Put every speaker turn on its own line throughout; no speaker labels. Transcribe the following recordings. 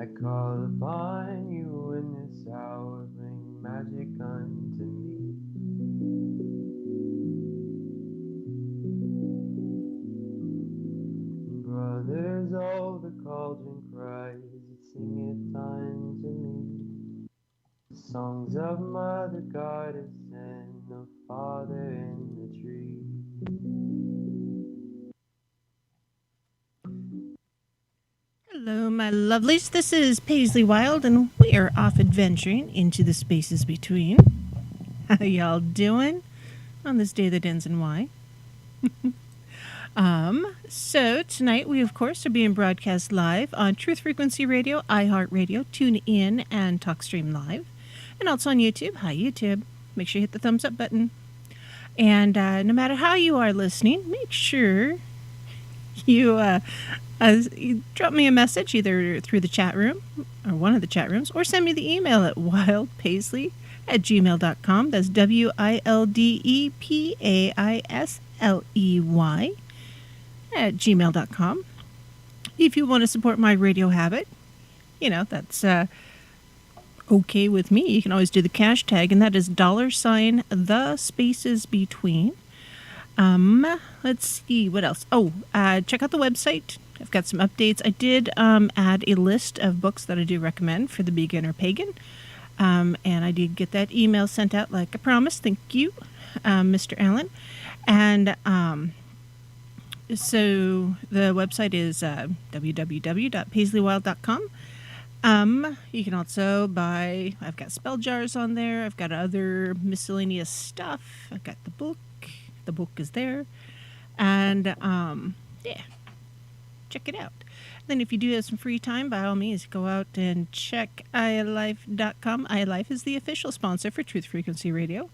I call upon you in this hour, bring magic unto me. Brothers, oh, the cauldron cries, it singeth unto me. The songs of Mother Goddess and of Father in the tree.
Hello, my lovelies. This is Paisley Wild, and we are off adventuring into the spaces between. How y'all doing on this day that ends in Y? So tonight we, of course, are being broadcast live on Truth Frequency Radio, iHeartRadio, TuneIn, and TalkStream Live, and also on YouTube. Hi, YouTube. Make sure you hit the thumbs up button. And no matter how you are listening, make sure you drop me a message either through the chat room or one of the chat rooms, or send me the email at wildpaisley@gmail.com. That's WILDEPAISLEY at gmail.com. If you want to support my radio habit, that's okay with me. You can always do the cash tag, and that is $TheSpacesBetween. Let's see what else. Check out the website. I've got some updates. I did add a list of books that I do recommend for the beginner pagan. And I did get that email sent out like I promised. Thank you, Mr. Allen. And so the website is www.paisleywild.com. You can also buy, I've got spell jars on there. I've got other miscellaneous stuff. I've got the book. The book is there. And yeah, check it out. Then if you do have some free time, by all means, go out and check iLife.com. iLife is the official sponsor for Truth Frequency Radio.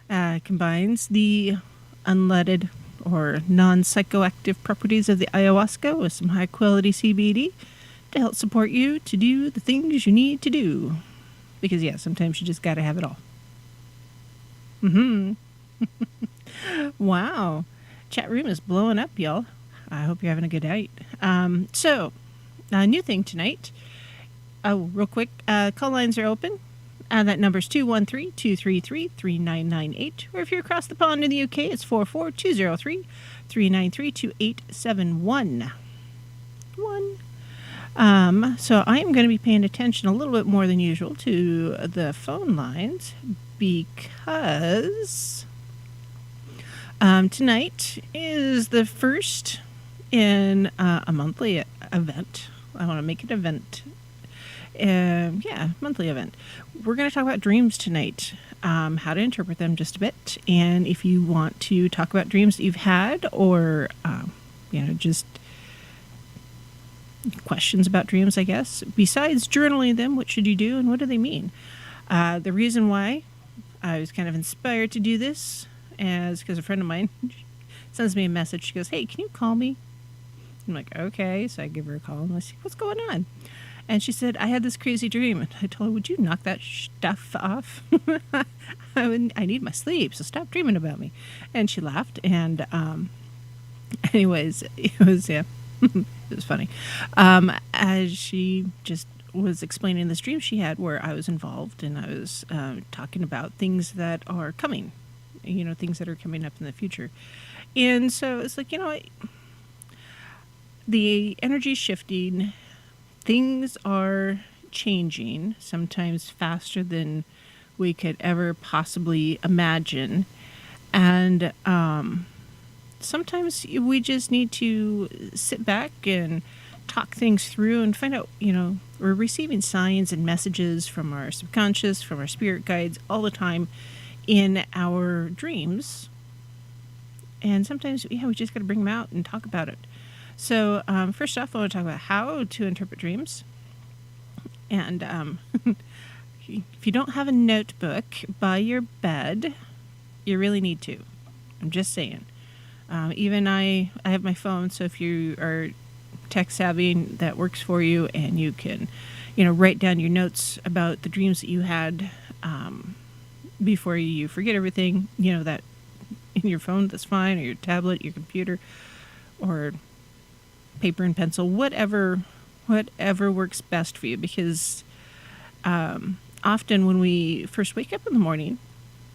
Combines the unleaded or non-psychoactive properties of the ayahuasca with some high-quality CBD to help support you to do the things you need to do. Because, yeah, sometimes you just got to have it all. Wow. Chat room is blowing up, y'all. I hope you're having a good night. So, a new thing tonight. Oh, real quick, call lines are open. That number is 213-233-3998. Or if you're across the pond in the UK, it's 44203-393-2871. So I am going to be paying attention a little bit more than usual to the phone lines because tonight is the first in a monthly event. I want to make it event. Monthly event. We're going to talk about dreams tonight, how to interpret them just a bit. And if you want to talk about dreams that you've had or, just questions about dreams, I guess, besides journaling them, what should you do and what do they mean? The reason why I was kind of inspired to do this is because a friend of mine sends me a message. She goes, "Hey, can you call me?" I'm like, "Okay." So I give her a call and I say, "What's going on?" And she said, "I had this crazy dream." And I told her, "Would you knock that stuff off? I need my sleep, so stop dreaming about me." And she laughed. And anyways, it was, yeah, it was funny. As she just was explaining this dream she had where I was involved and I was talking about things that are coming, things that are coming up in the future. And so it's like, the energy's shifting. Things are changing, sometimes faster than we could ever possibly imagine. And sometimes we just need to sit back and talk things through and find out, we're receiving signs and messages from our subconscious, from our spirit guides all the time in our dreams. And sometimes, we just got to bring them out and talk about it. So first off, I want to talk about how to interpret dreams. And if you don't have a notebook by your bed, you really need to. I'm just saying. Even I have my phone, so if you are tech savvy, that works for you, and you can, write down your notes about the dreams that you had before you forget everything, that in your phone, that's fine, or your tablet, your computer, or paper and pencil, whatever whatever works best for you, because often when we first wake up in the morning,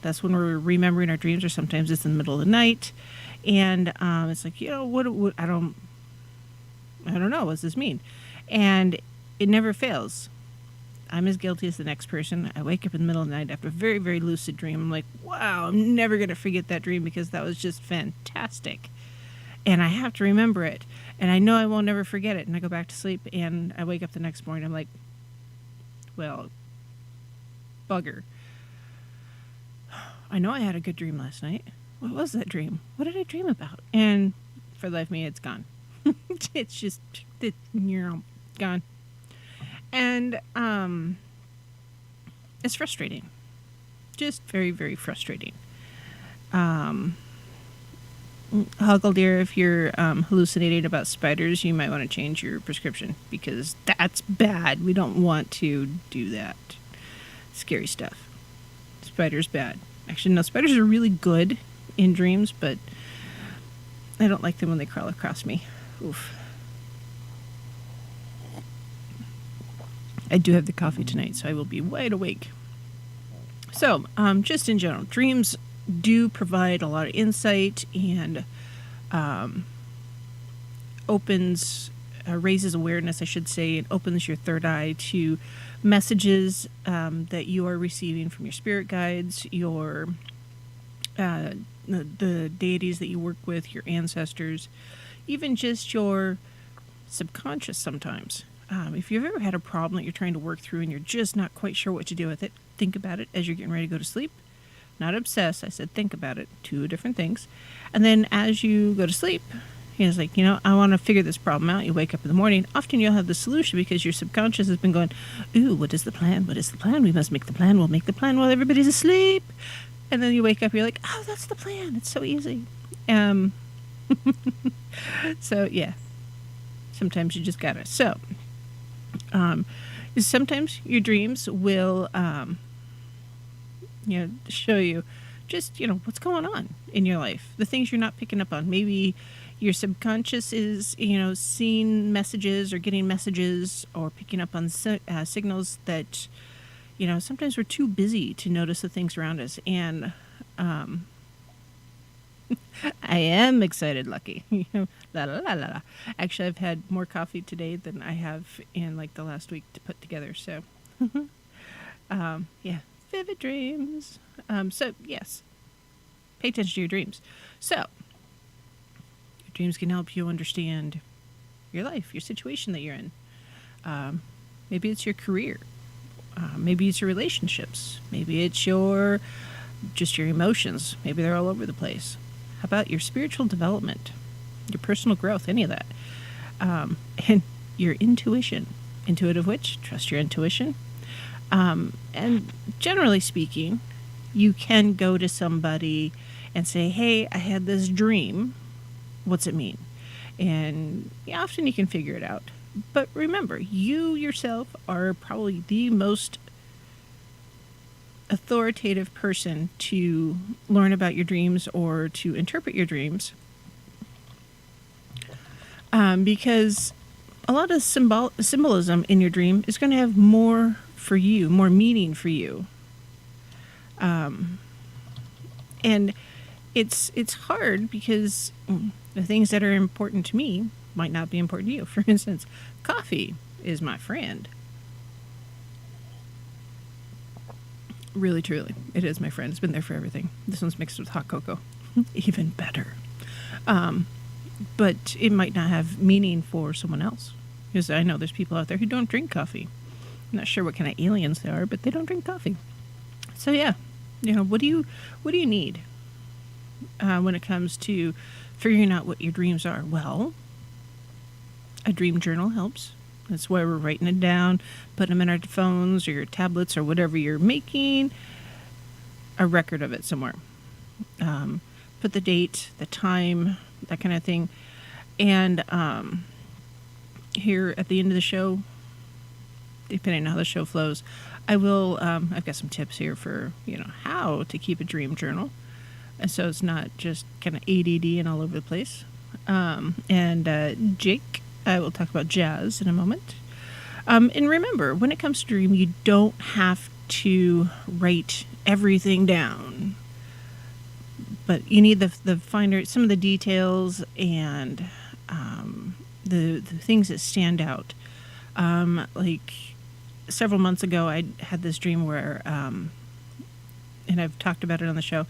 that's when we're remembering our dreams, or sometimes it's in the middle of the night, and it's like, what I don't know, what's this mean? And it never fails. I'm as guilty as the next person. I wake up in the middle of the night after a very, very lucid dream. I'm like, wow, I'm never going to forget that dream because that was just fantastic. And I have to remember it. And I know I won't never forget it. And I go back to sleep and I wake up the next morning. I'm like, well, bugger. I know I had a good dream last night. What was that dream? What did I dream about? And for the life of me, it's gone. It's just, gone. And it's frustrating. Just very, very frustrating. Hoggle dear, if you're hallucinating about spiders, you might want to change your prescription, because that's bad. We don't want to do that. Scary stuff. Spiders bad. Actually, no, spiders are really good in dreams, but I don't like them when they crawl across me. Oof. I do have the coffee tonight, so I will be wide awake. So, just in general, dreams do provide a lot of insight and raises awareness, I should say, and opens your third eye to messages that you are receiving from your spirit guides, your the deities that you work with, your ancestors, even just your subconscious sometimes. If you've ever had a problem that you're trying to work through and you're just not quite sure what to do with it, think about it as you're getting ready to go to sleep. Not obsess. I said think about it. Two different things. And then as you go to sleep, it's like, I want to figure this problem out. You wake up in the morning. Often you'll have the solution because your subconscious has been going, ooh, what is the plan? What is the plan? We must make the plan. We'll make the plan while everybody's asleep. And then you wake up, you're like, oh, that's the plan. It's so easy. So, yeah. Sometimes you just got to. So, sometimes your dreams will, show you just, what's going on in your life, the things you're not picking up on. Maybe your subconscious is, seeing messages or getting messages or picking up on signals that, sometimes we're too busy to notice the things around us. And I am excited, lucky. La la la la la. Actually, I've had more coffee today than I have in like the last week to put together. So, yeah, vivid dreams. So yes, pay attention to your dreams. So, your dreams can help you understand your life, your situation that you're in. Maybe it's your career. Maybe it's your relationships. Maybe it's your emotions. Maybe they're all over the place. How about your spiritual development, your personal growth, any of that? And your intuition. Intuitive witch, trust your intuition. And generally speaking, you can go to somebody and say, hey, I had this dream. What's it mean? And often you can figure it out. But remember, you yourself are probably the most authoritative person to learn about your dreams or to interpret your dreams, because a lot of symbolism in your dream is going to have more for you, more meaning for you, and it's hard because the things that are important to me might not be important to you. For instance, coffee is my friend. Really, truly, it is my friend. It's been there for everything. This one's mixed with hot cocoa. Even better. But it might not have meaning for someone else. Because I know there's people out there who don't drink coffee. I'm not sure what kind of aliens they are, but they don't drink coffee. So yeah, what do you need when it comes to figuring out what your dreams are? Well, a dream journal helps. That's why we're writing it down, putting them in our phones or your tablets or whatever you're making, a record of it somewhere. Put the date, the time, that kind of thing. And here at the end of the show, depending on how the show flows, I will, I've got some tips here for, how to keep a dream journal. And so it's not just kind of ADD and all over the place. And Jake I will talk about jazz in a moment. And remember, when it comes to dream, you don't have to write everything down, but you need the finer, some of the details and the things that stand out. Like several months ago, I had this dream where, and I've talked about it on the show.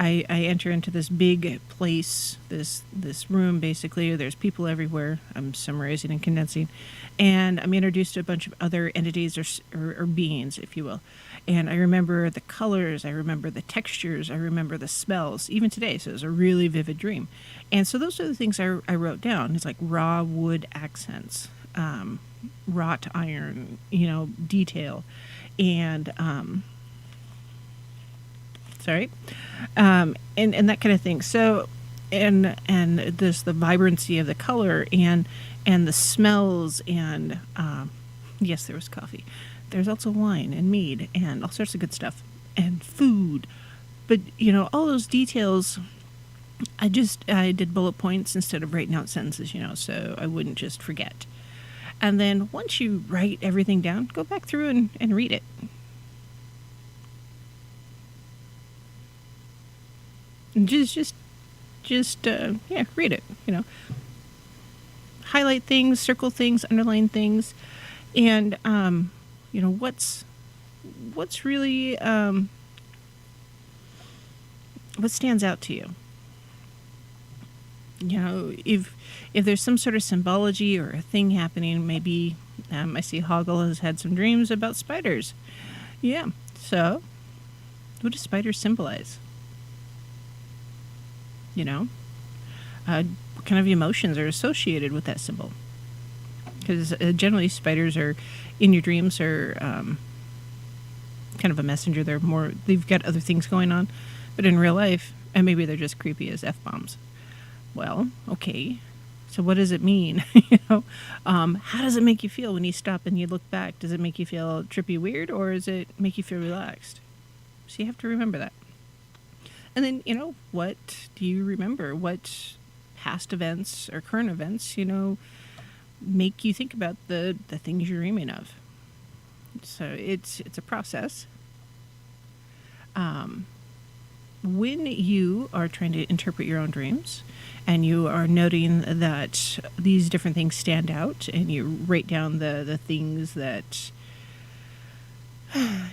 I enter into this big place, this room basically. There's people everywhere. I'm summarizing and condensing, and I'm introduced to a bunch of other entities or beings, if you will. And I remember the colors, I remember the textures, I remember the smells, even today. So it was a really vivid dream. And so those are the things I wrote down. It's like raw wood accents, wrought iron, detail, and sorry, and that kind of thing. So, and this the vibrancy of the color and the smells and yes, there was coffee. There's also wine and mead and all sorts of good stuff and food. But all those details. I did bullet points instead of writing out sentences, so I wouldn't just forget. And then once you write everything down, go back through and read it. And just read it. Highlight things, circle things, underline things, and what's really what stands out to you. If there's some sort of symbology or a thing happening, maybe I see Hoggle has had some dreams about spiders. Yeah. So, what do spiders symbolize? What kind of emotions are associated with that symbol? Because generally spiders are in your dreams are kind of a messenger. They've got other things going on, but in real life, and maybe they're just creepy as F-bombs. Well, okay. So what does it mean? How does it make you feel when you stop and you look back? Does it make you feel trippy weird, or does it make you feel relaxed? So you have to remember that. And then, what do you remember? What past events or current events, make you think about the things you're dreaming of? So it's a process. When you are trying to interpret your own dreams and you are noting that these different things stand out and you write down the things that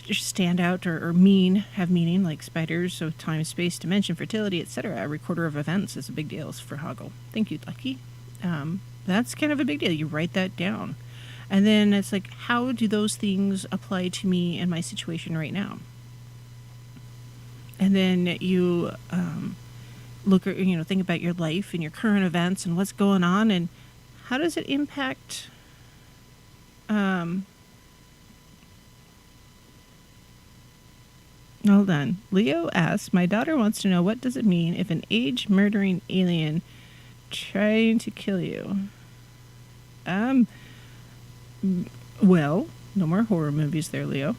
just stand out or have meaning, like spiders, so time, space, dimension, fertility, etc. A recorder of events is a big deal for Hoggle. Thank you, Lucky. That's kind of a big deal. You write that down. And then it's like, how do those things apply to me and my situation right now? And then you look at, think about your life and your current events and what's going on and how does it impact hold on. Leo asks, my daughter wants to know, what does it mean if an age-murdering alien trying to kill you? Well, no more horror movies there, Leo.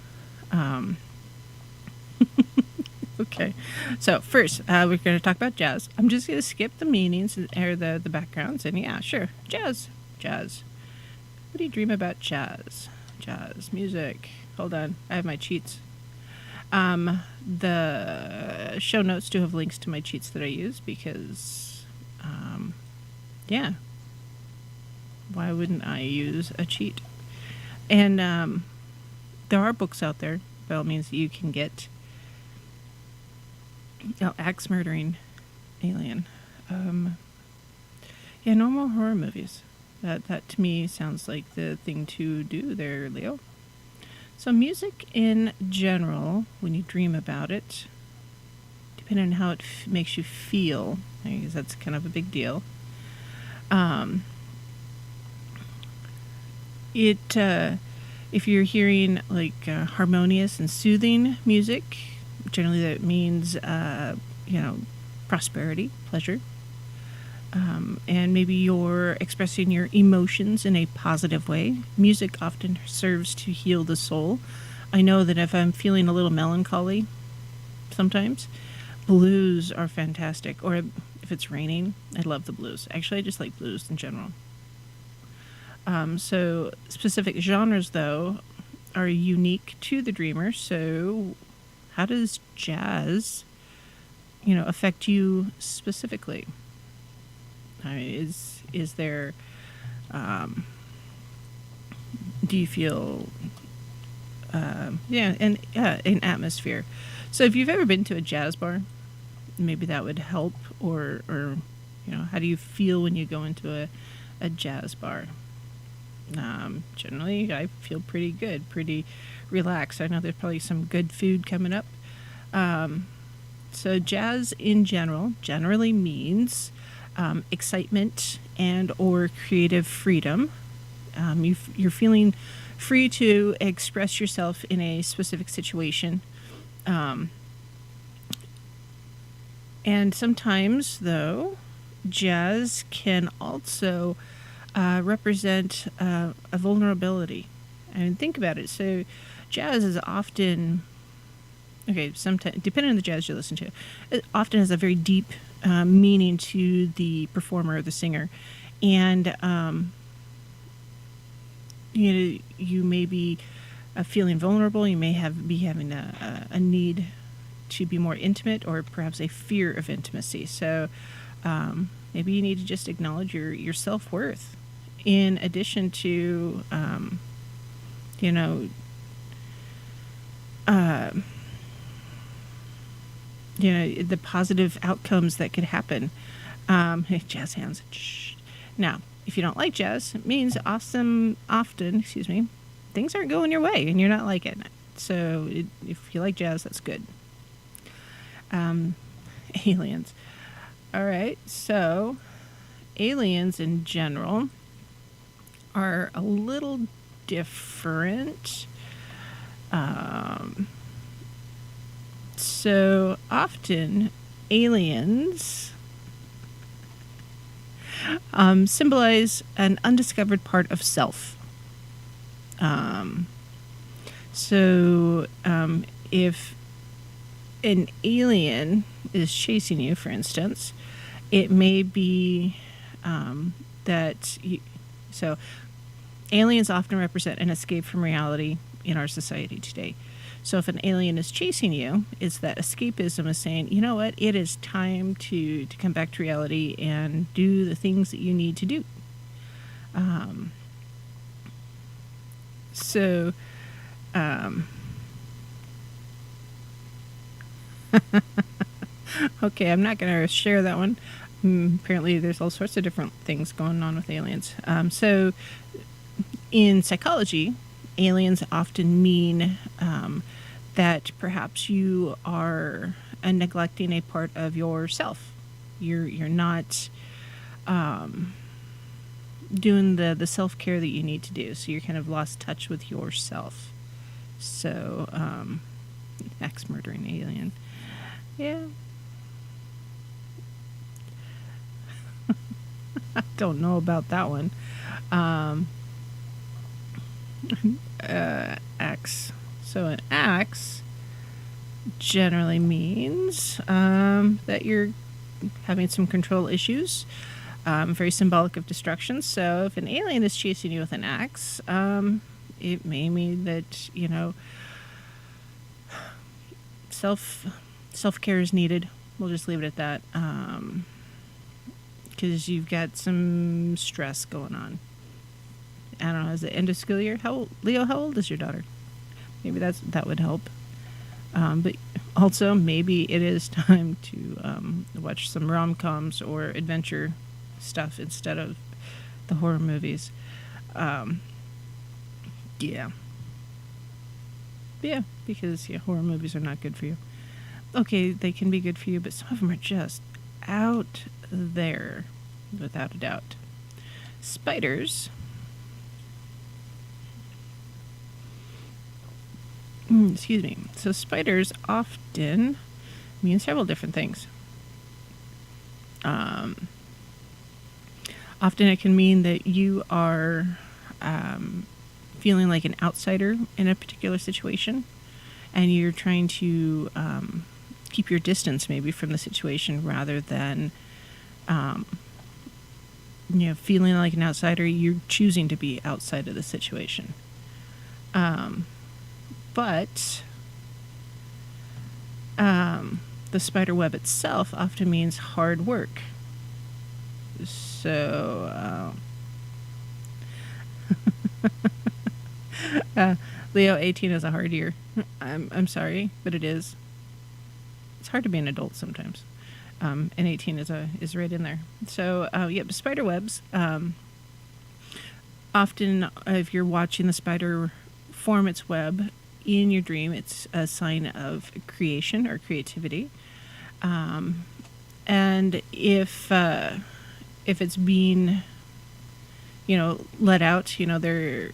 Okay. So first, we're going to talk about jazz. I'm just going to skip the meanings or the backgrounds. And yeah, sure. Jazz. What do you dream about jazz? Jazz music. Hold on. I have my cheats. The show notes do have links to my cheats that I use because, yeah. Why wouldn't I use a cheat? And there are books out there, by all means, that you can get. Axe murdering alien. Yeah, no more horror movies. That to me sounds like the thing to do there, Leo. So music in general, when you dream about it, depending on how it makes you feel, I guess that's kind of a big deal. If you're hearing like harmonious and soothing music, generally that means prosperity, pleasure, and maybe you're expressing your emotions in a positive way. Music often serves to heal the soul. I know that if I'm feeling a little melancholy sometimes, blues are fantastic. Or if it's raining, I love the blues. Actually, I just like blues in general. So specific genres, though, are unique to the dreamer. So how does jazz, affect you specifically? Is there, do you feel, an atmosphere? So if you've ever been to a jazz bar, maybe that would help. Or how do you feel when you go into a jazz bar? Generally, I feel pretty good, pretty relaxed. I know there's probably some good food coming up. So jazz in general generally means excitement and or creative freedom. You're feeling free to express yourself in a specific situation. And sometimes, though, jazz can also represent a vulnerability. And think about it. So, jazz is often, okay, sometimes, depending on the jazz you listen to, it often has a very deep meaning to the performer or the singer. And, you may be feeling vulnerable. You may be having a need to be more intimate, or perhaps a fear of intimacy. So maybe you need to just acknowledge your self-worth, in addition to the positive outcomes that could happen. Jazz hands. Now, if you don't like jazz, it means often, things aren't going your way and you're not liking it. So if you like jazz, that's good. Aliens. All right, so aliens in general are a little different. So often aliens symbolize an undiscovered part of self. If an alien is chasing you, for instance, it may be so aliens often represent an escape from reality in our society today. So if an alien is chasing you, it's that escapism is saying, you know what, it is time to come back to reality and do the things that you need to do. Okay, I'm not going to share that one. Apparently, there's all sorts of different things going on with aliens. So in psychology, aliens often mean that perhaps you are neglecting a part of yourself. You're not doing the self-care that you need to do. So you're kind of lost touch with yourself. So axe murdering alien. Yeah. I don't know about that one. Axe. So an axe generally means that you're having some control issues. Very symbolic of destruction. So if an alien is chasing you with an axe, it may mean that self-care is needed. We'll just leave it at that. Because you've got some stress going on. I don't know, is it end of school year? Leo, how old is your daughter? Maybe that would help. But also, maybe it is time to watch some rom-coms or adventure stuff instead of the horror movies. Yeah, because horror movies are not good for you. Okay, they can be good for you, but some of them are just out there, without a doubt. Spiders. Excuse me. So spiders often mean several different things. Often it can mean that you are feeling like an outsider in a particular situation, and you're trying to keep your distance maybe from the situation rather than feeling like an outsider, you're choosing to be outside of the situation. But the spider web itself often means hard work. So, Leo, 18 is a hard year. I'm sorry, but it is. It's hard to be an adult sometimes. And 18 is right in there. So, spider webs. Often, if you're watching the spider form its web in your dream, it's a sign of creation or creativity. And if it's being, let out, you're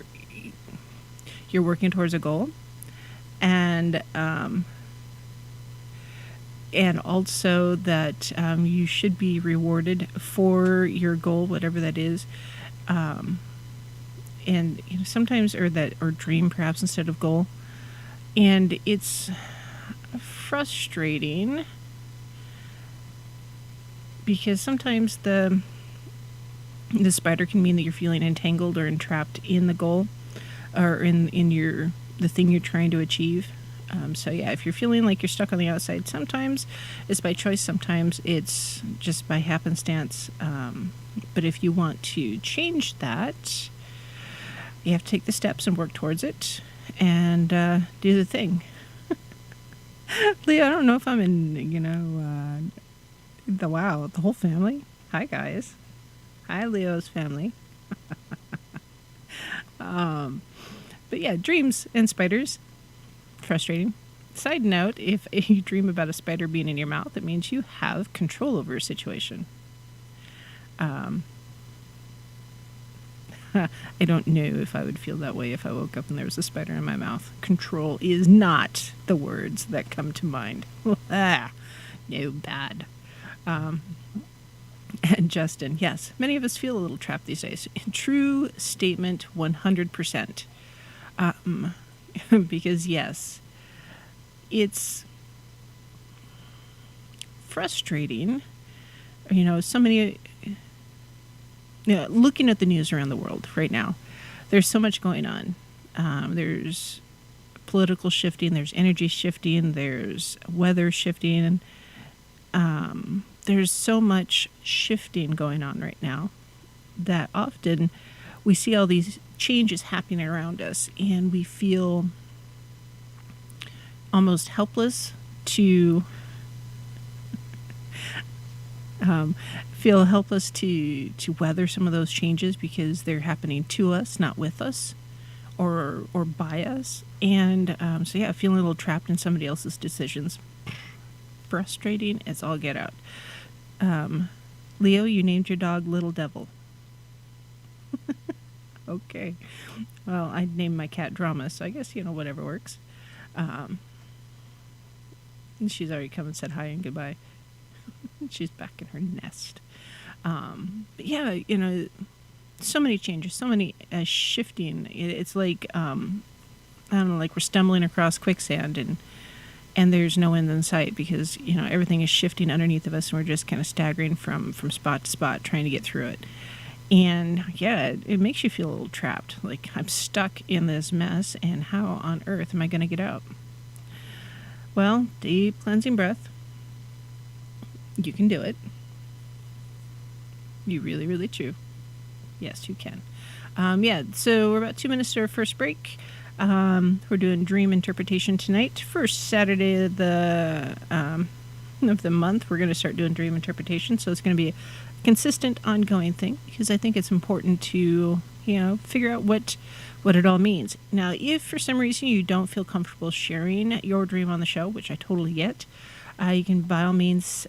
working towards a goal, and also that you should be rewarded for your goal, whatever that is. And sometimes, or dream perhaps instead of goal, and it's frustrating because sometimes the spider can mean that you're feeling entangled or entrapped in the goal, or in the thing you're trying to achieve. So if you're feeling like you're stuck on the outside, sometimes it's by choice, sometimes it's just by happenstance. But if you want to change that, you have to take the steps and work towards it and do the thing. Leo, I don't know if I'm in, the whole family. Hi, guys. Hi, Leo's family. But yeah, dreams and spiders. Frustrating. Side note, if you dream about a spider being in your mouth, it means you have control over a situation. I don't know if I would feel that way if I woke up and there was a spider in my mouth. Control is not the words that come to mind. No, bad. And Justin, yes, many of us feel a little trapped these days. True statement, 100%. Because, yes, it's frustrating. So many... looking at the news around the world right now, there's so much going on. There's political shifting, there's energy shifting, there's weather shifting. There's so much shifting going on right now that often we see all these changes happening around us and we feel almost helpless to weather some of those changes because they're happening to us, not with us or by us. And feeling a little trapped in somebody else's decisions. Frustrating as all get out. Leo, you named your dog Little Devil. Okay. Well, I named my cat Drama, so I guess, whatever works. And she's already come and said hi and goodbye. She's back in her nest. But yeah, so many changes, so many shifting. It's like, I don't know, like we're stumbling across quicksand and there's no end in sight because, everything is shifting underneath of us and we're just kind of staggering from spot to spot trying to get through it. And yeah, it makes you feel a little trapped. Like I'm stuck in this mess and how on earth am I going to get out? Well, deep cleansing breath. You can do it. You really, really do. Yes, you can. So we're about 2 minutes to our first break. We're doing dream interpretation tonight. First Saturday of the month, we're going to start doing dream interpretation. So it's going to be a consistent, ongoing thing because I think it's important to, figure out what it all means. Now, if for some reason you don't feel comfortable sharing your dream on the show, which I totally get, you can by all means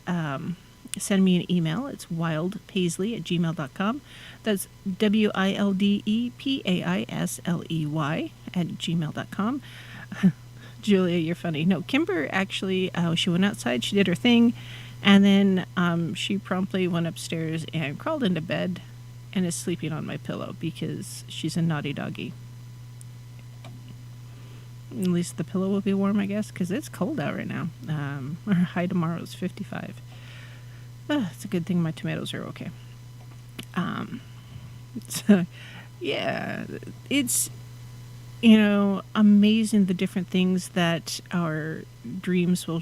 send me an email. It's wildpaisley@gmail.com. That's WILDEPAISLEY@gmail.com. Julia, you're funny. No, Kimber actually, she went outside, she did her thing, and then she promptly went upstairs and crawled into bed and is sleeping on my pillow because she's a naughty doggy. At least the pillow will be warm, I guess, because it's cold out right now. Our high tomorrow is 55. It's a good thing my tomatoes are okay. So, yeah, it's, amazing the different things that our dreams will,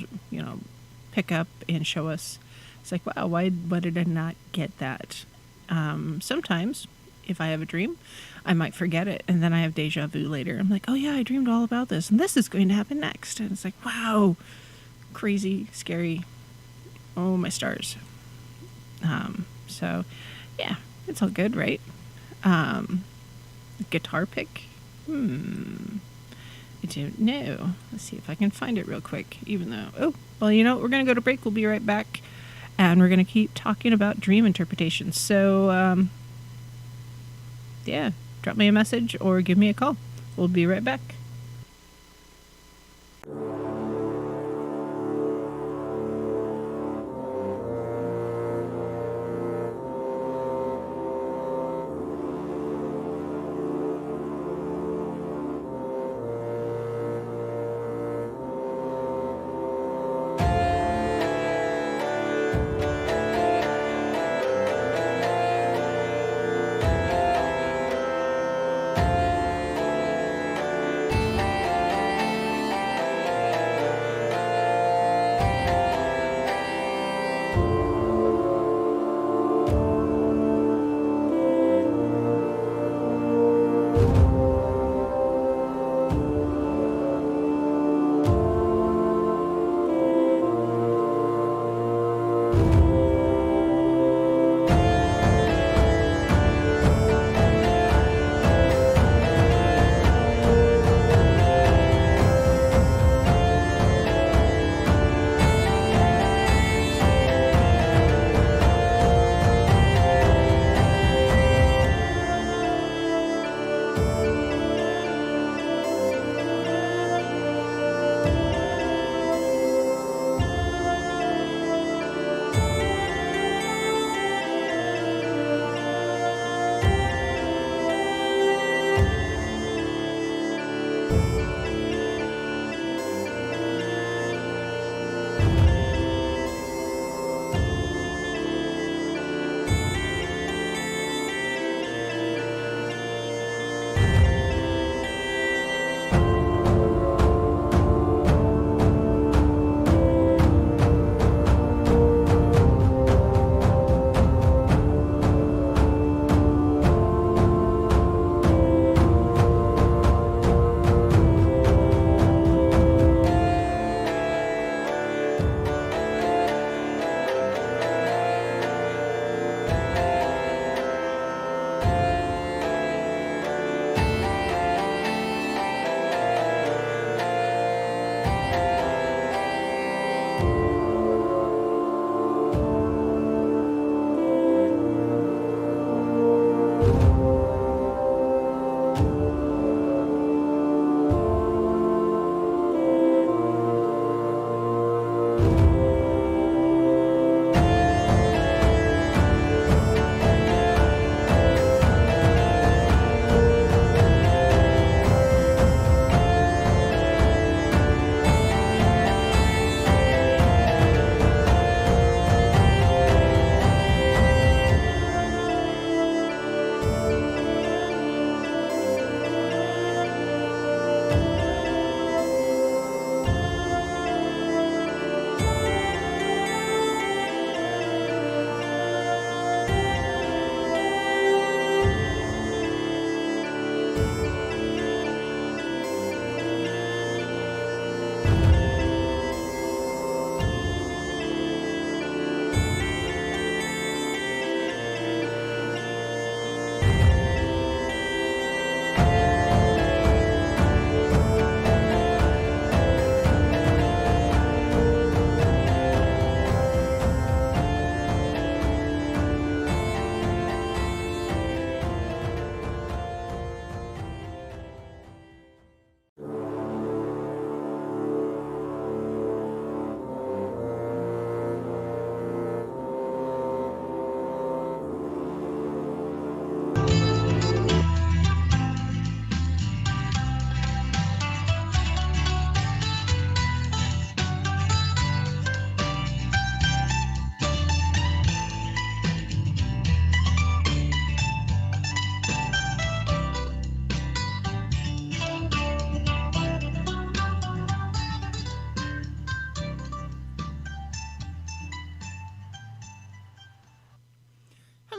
pick up and show us. It's like, wow, why did I not get that? Sometimes, if I have a dream, I might forget it, and then I have deja vu later. I'm like, oh yeah, I dreamed all about this, and this is going to happen next. And it's like, wow, crazy, scary. Oh, my stars. So, yeah, it's all good, right? Guitar pick? I don't know. Let's see if I can find it real quick. Even though, oh, well, we're going to go to break. We'll be right back. And we're going to keep talking about dream interpretations. So, yeah, drop me a message or give me a call. We'll be right back.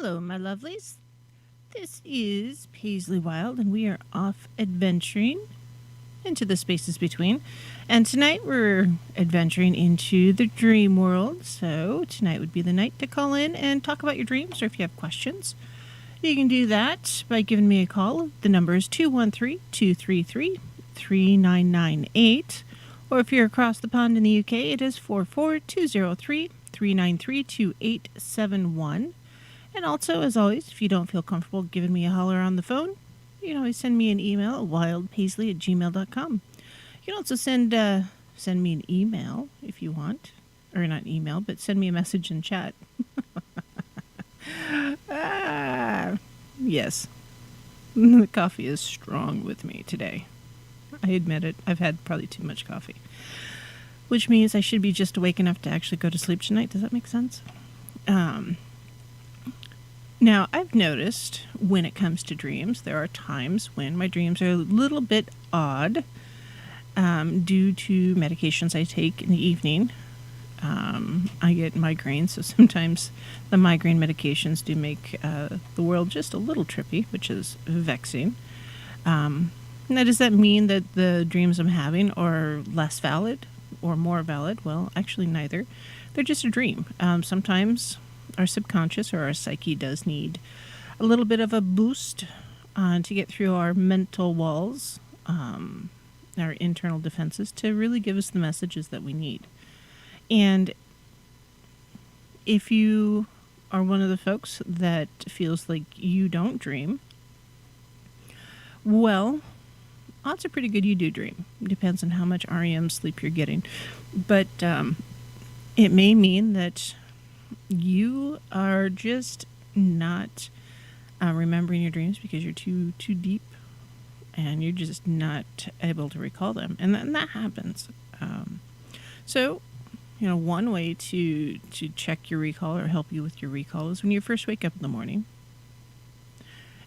Hello, my lovelies. This is Paisley Wild, and we are off adventuring into the spaces between. And tonight we're adventuring into the dream world. So tonight would be the night to call in and talk about your dreams, or if you have questions, you can do that by giving me a call. The number is 213-233-3998. Or if you're across the pond in the UK, it is 44203-393-2871. And also, as always, if you don't feel comfortable giving me a holler on the phone, you can always send me an email at wildpaisley@gmail.com. You can also send me an email if you want. Or not email, but send me a message in chat. Yes. The coffee is strong with me today. I admit it. I've had probably too much coffee. Which means I should be just awake enough to actually go to sleep tonight. Does that make sense? Now, I've noticed when it comes to dreams, there are times when my dreams are a little bit odd due to medications I take in the evening. I get migraines, so sometimes the migraine medications do make the world just a little trippy, which is vexing. Now, does that mean that the dreams I'm having are less valid or more valid? Well, actually, neither. They're just a dream. Sometimes our subconscious or our psyche does need a little bit of a boost to get through our mental walls, our internal defenses, to really give us the messages that we need. And if you are one of the folks that feels like you don't dream, well, odds are pretty good you do dream. Depends on how much REM sleep you're getting. But it may mean that you are just not remembering your dreams because you're too deep and you're just not able to recall them. And that happens. So, one way to check your recall or help you with your recall is when you first wake up in the morning,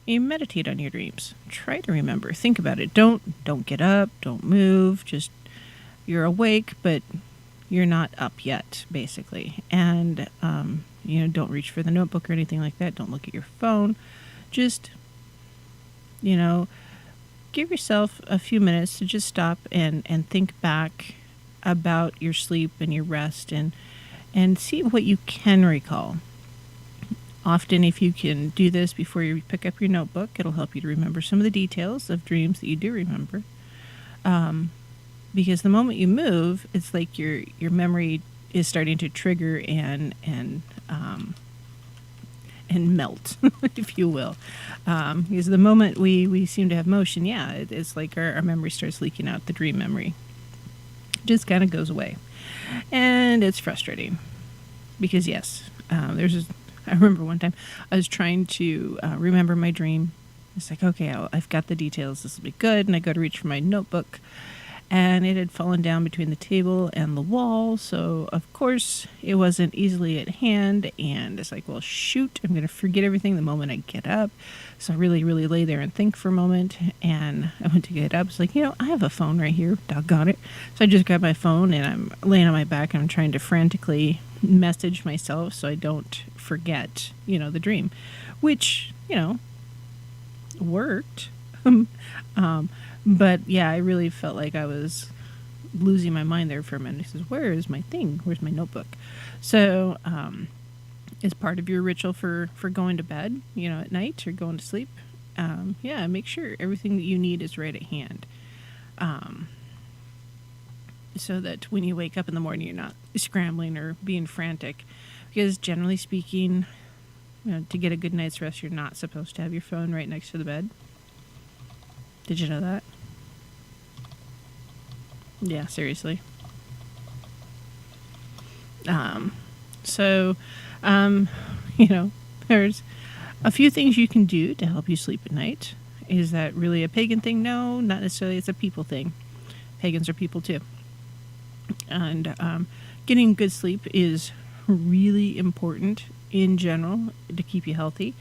you meditate on your dreams. Try to remember. Think about it. Don't get up. Don't move. Just, you're awake, but you're not up yet, basically. And, don't reach for the notebook or anything like that. Don't look at your phone. Just, give yourself a few minutes to just stop and think back about your sleep and your rest and see what you can recall. Often, if you can do this before you pick up your notebook, it'll help you to remember some of the details of dreams that you do remember. Because the moment you move, it's like your memory is starting to trigger and melt, if you will. Because the moment we seem to have motion, it's like our memory starts leaking out, the dream memory. It just kind of goes away. And it's frustrating. Because, yes, I remember one time I was trying to remember my dream. It's like, okay, I've got the details. This will be good. And I go to reach for my notebook. And it had fallen down between the table and the wall. So, of course, it wasn't easily at hand. And it's like, well, shoot, I'm going to forget everything the moment I get up. So I really, really lay there and think for a moment. And I went to get up. It's like, I have a phone right here. Doggone it. So I just grabbed my phone and I'm laying on my back and I'm trying to frantically message myself so I don't forget, the dream. Which, worked. But yeah, I really felt like I was losing my mind there for a minute. He says, "Where is my thing? Where's my notebook?" So, as part of your ritual for going to bed, at night or going to sleep, make sure everything that you need is right at hand. So that when you wake up in the morning, you're not scrambling or being frantic. Because generally speaking, to get a good night's rest, you're not supposed to have your phone right next to the bed. Did you know that? Yeah, seriously. There's a few things you can do to help you sleep at night. Is that really a pagan thing? No, not necessarily. It's a people thing. Pagans are people too. And getting good sleep is really important in general to keep you healthy.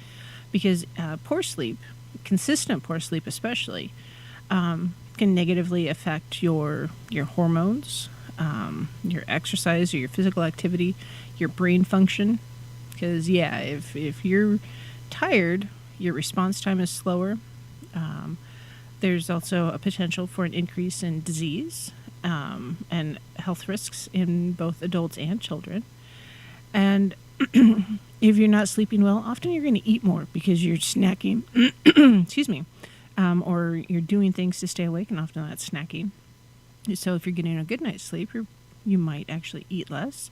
Because poor sleep, consistent poor sleep especially, can negatively affect your hormones, your exercise or your physical activity, your brain function. Because, yeah, if you're tired, your response time is slower. Um, there's also a potential for an increase in disease and health risks in both adults and children. And if you're not sleeping well, often you're going to eat more because you're snacking, excuse me, or you're doing things to stay awake, and often that's snacking. So if you're getting a good night's sleep, you might actually eat less.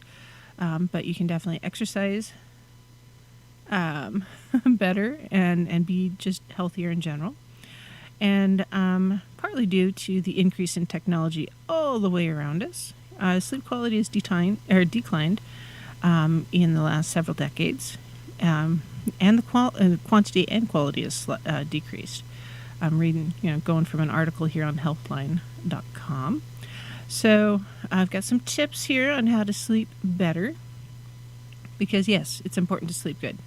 But you can definitely exercise better and be just healthier in general. And partly due to the increase in technology all the way around us, sleep quality has declined in the last several decades, and the quantity and quality has decreased. I'm reading, going from an article here on Healthline.com. So I've got some tips here on how to sleep better, because yes, it's important to sleep good.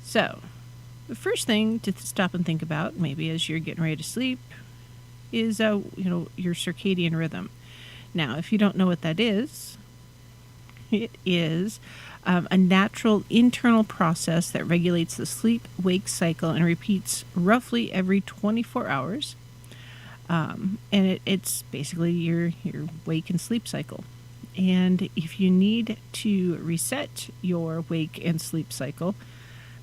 So the first thing to stop and think about, maybe as you're getting ready to sleep, is your circadian rhythm. Now, if you don't know what that is, it is a natural internal process that regulates the sleep-wake cycle and repeats roughly every 24 hours. And it's basically your wake and sleep cycle. And if you need to reset your wake and sleep cycle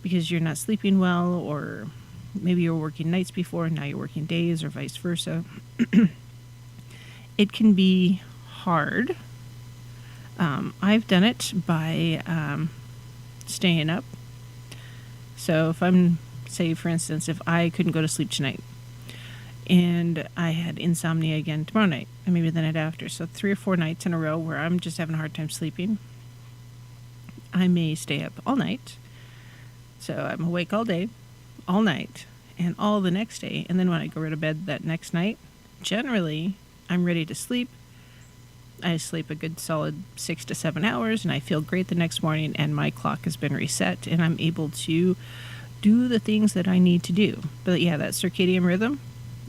because you're not sleeping well, or maybe you're working nights before and now you're working days, or vice versa, it can be hard. I've done it by staying up. So if say for instance, if I couldn't go to sleep tonight and I had insomnia again tomorrow night and maybe the night after, so 3 or 4 nights in a row where I'm just having a hard time sleeping, I may stay up all night. So I'm awake all day, all night, and all the next day. And then when I go to bed that next night, generally I'm ready to sleep. I sleep a good solid 6 to 7 hours, and I feel great the next morning, and my clock has been reset, and I'm able to do the things that I need to do. But yeah, that circadian rhythm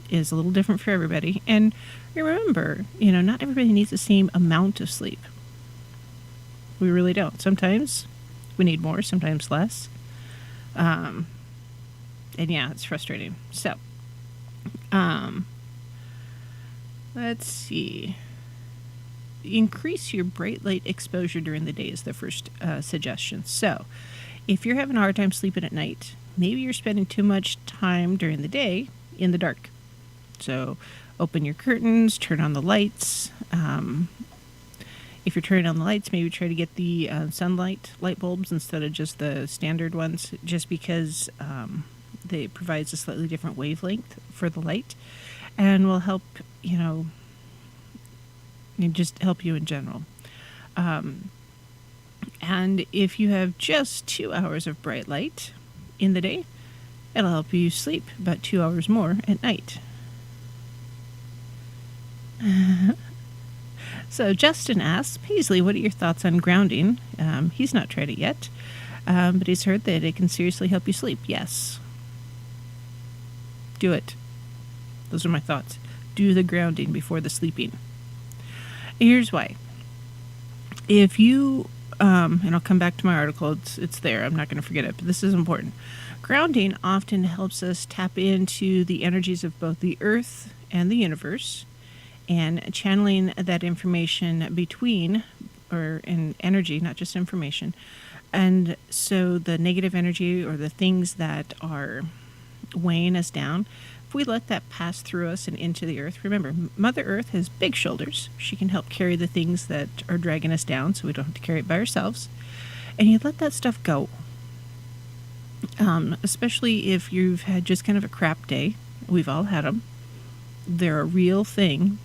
is a little different for everybody. And remember, not everybody needs the same amount of sleep. We really don't. Sometimes we need more, sometimes less. And yeah, it's frustrating. So, let's see. Increase your bright light exposure during the day is the first suggestion. So, if you're having a hard time sleeping at night, maybe you're spending too much time during the day in the dark. So, open your curtains, turn on the lights. If you're turning on the lights, maybe try to get the sunlight light bulbs instead of just the standard ones, just because they provides a slightly different wavelength for the light, and will help, and just help you in general. And if you have just 2 hours of bright light in the day, it'll help you sleep about 2 hours more at night. So Justin asks, Paisley, what are your thoughts on grounding? He's not tried it yet, but he's heard that it can seriously help you sleep. Yes. Do it. Those are my thoughts. Do the grounding before the sleeping. Here's why. If you, and I'll come back to my article, it's there, I'm not going to forget it, but this is important. Grounding often helps us tap into the energies of both the earth and the universe, and channeling that information between, or in energy, not just information. And so the negative energy or the things that are weighing us down, if we let that pass through us and into the earth, remember, Mother Earth has big shoulders. She can help carry the things that are dragging us down so we don't have to carry it by ourselves. And you let that stuff go. Especially if you've had just kind of a crap day. We've all had them. They're a real thing.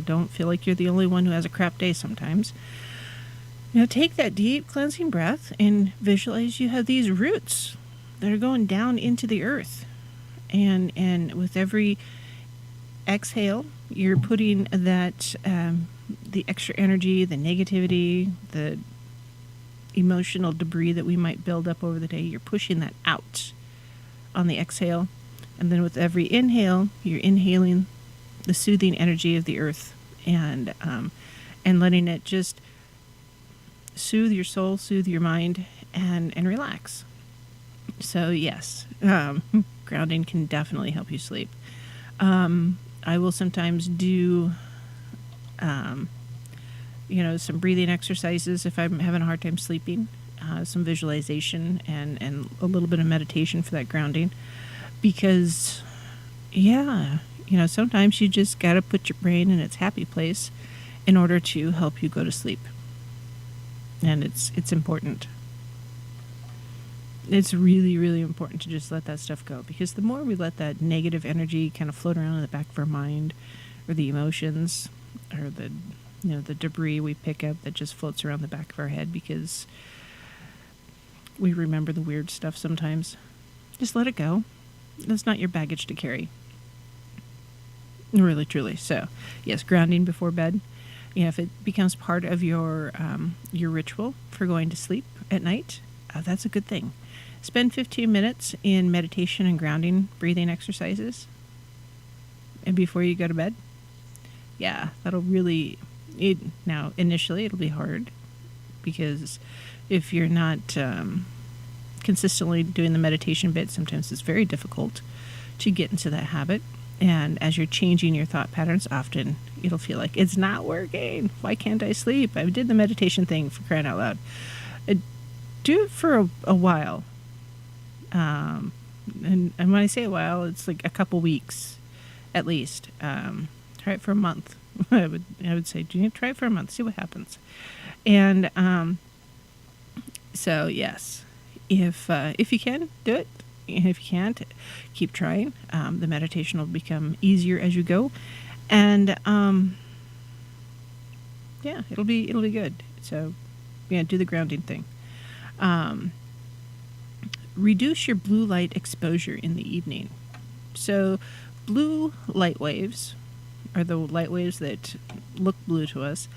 Don't feel like you're the only one who has a crap day sometimes. Take that deep cleansing breath and visualize you have these roots that are going down into the earth. And with every exhale, you're putting that the extra energy, the negativity, the emotional debris that we might build up over the day, you're pushing that out on the exhale. And then with every inhale, you're inhaling the soothing energy of the earth, and letting it just soothe your soul, soothe your mind, and relax. So yes, grounding can definitely help you sleep. I will sometimes do, um, some breathing exercises if I'm having a hard time sleeping, some visualization, and a little bit of meditation for that grounding. Because, yeah, sometimes you just got to put your brain in its happy place in order to help you go to sleep. And it's important. It's really, really important to just let that stuff go, because the more we let that negative energy kind of float around in the back of our mind, or the emotions, or the debris we pick up that just floats around the back of our head because we remember the weird stuff sometimes, just let it go. That's not your baggage to carry. Really, truly. So, yes, grounding before bed. If it becomes part of your ritual for going to sleep at night, that's a good thing. Spend 15 minutes in meditation and grounding breathing exercises, and before you go to bed. Yeah, that'll really. Now, initially, it'll be hard because if you're not consistently doing the meditation bit, sometimes it's very difficult to get into that habit. And as you're changing your thought patterns, often it'll feel like it's not working. Why can't I sleep? I did the meditation thing, for crying out loud. Do it for a while. And when I say a while, it's like a couple weeks at least. Try it for a month. I would say, try it for a month, see what happens. And so yes, if you can, do it. If you can't, keep trying. The meditation will become easier as you go, and yeah, it'll be good. So yeah, do the grounding thing. Reduce your blue light exposure in the evening. So blue light waves are the light waves that look blue to us.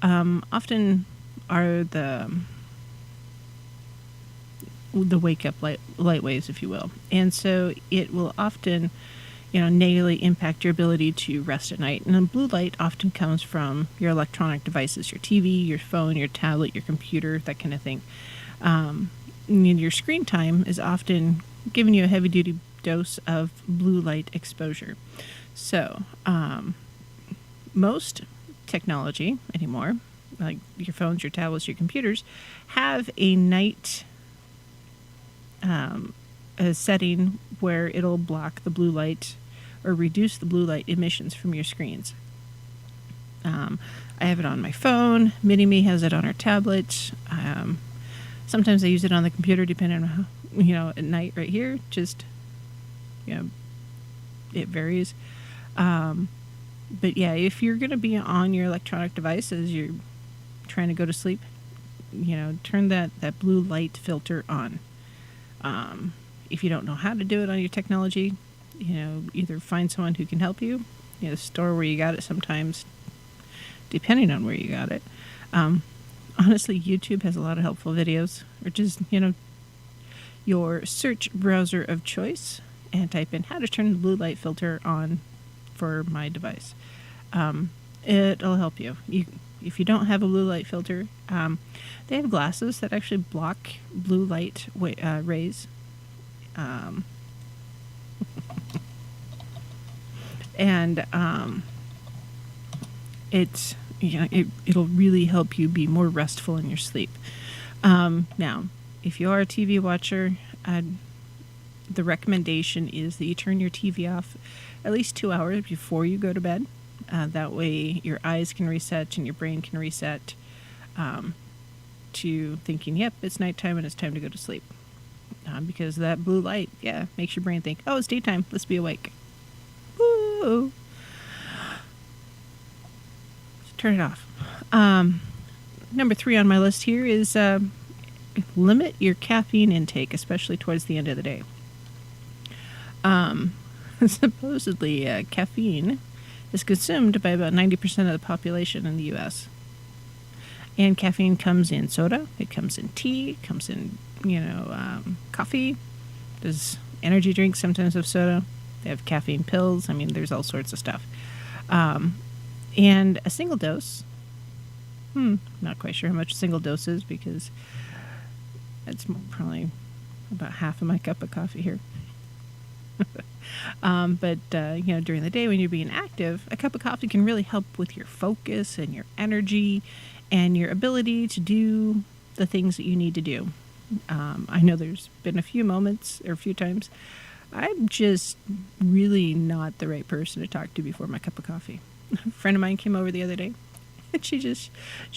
Often are the wake up light waves, if you will. And so it will often, negatively impact your ability to rest at night. And the blue light often comes from your electronic devices, your TV, your phone, your tablet, your computer, that kind of thing. And your screen time is often giving you a heavy duty dose of blue light exposure. So, most technology anymore, like your phones, your tablets, your computers, have a night a setting where it'll block the blue light or reduce the blue light emissions from your screens. I have it on my phone. Minnie has it on her tablet. Sometimes I use it on the computer, depending on how, at night right here. Just, it varies. But yeah, if you're going to be on your electronic devices, you're trying to go to sleep, turn that blue light filter on. If you don't know how to do it on your technology, either find someone who can help you, the store where you got it sometimes, depending on where you got it. Honestly, YouTube has a lot of helpful videos, or just, your search browser of choice and type in how to turn the blue light filter on for my device. It'll help you. If you don't have a blue light filter, they have glasses that actually block blue light rays. And it's it'll really help you be more restful in your sleep. Now, if you are a TV watcher, the recommendation is that you turn your TV off at least 2 hours before you go to bed. That way your eyes can reset and your brain can reset to thinking, yep, it's nighttime and it's time to go to sleep. Because that blue light, makes your brain think, oh, it's daytime, let's be awake. Woo! So turn it off. Number 3 on my list here is limit your caffeine intake, especially towards the end of the day. Supposedly, caffeine is consumed by about 90% of the population in the U.S. And caffeine comes in soda, it comes in tea, it comes in, coffee. There's energy drinks sometimes have soda. They have caffeine pills. I mean, there's all sorts of stuff. And a single dose Not quite sure how much a single dose is because it's probably about half of my cup of coffee here. But during the day when you're being active, a cup of coffee can really help with your focus and your energy and your ability to do the things that you need to do. I know there's been a few moments or a few times I'm just really not the right person to talk to before my cup of coffee. A friend of mine came over the other day and she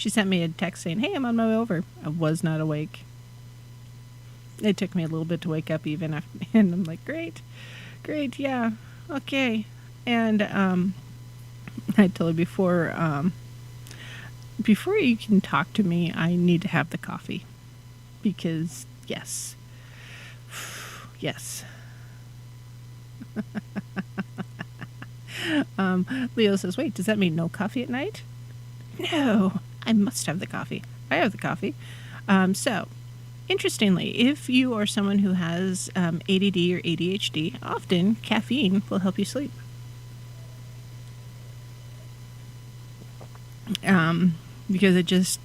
sent me a text saying, "Hey, I'm on my way over." I was not awake. It took me a little bit to wake up even after, and I'm like, great, yeah, okay. And I told her before you can talk to me, I need to have the coffee because yes, yes. Leo says, "Wait, does that mean no coffee at night?" No, I must have the coffee. I have the coffee. So, interestingly, if you are someone who has ADD or ADHD, often caffeine will help you sleep. Because it just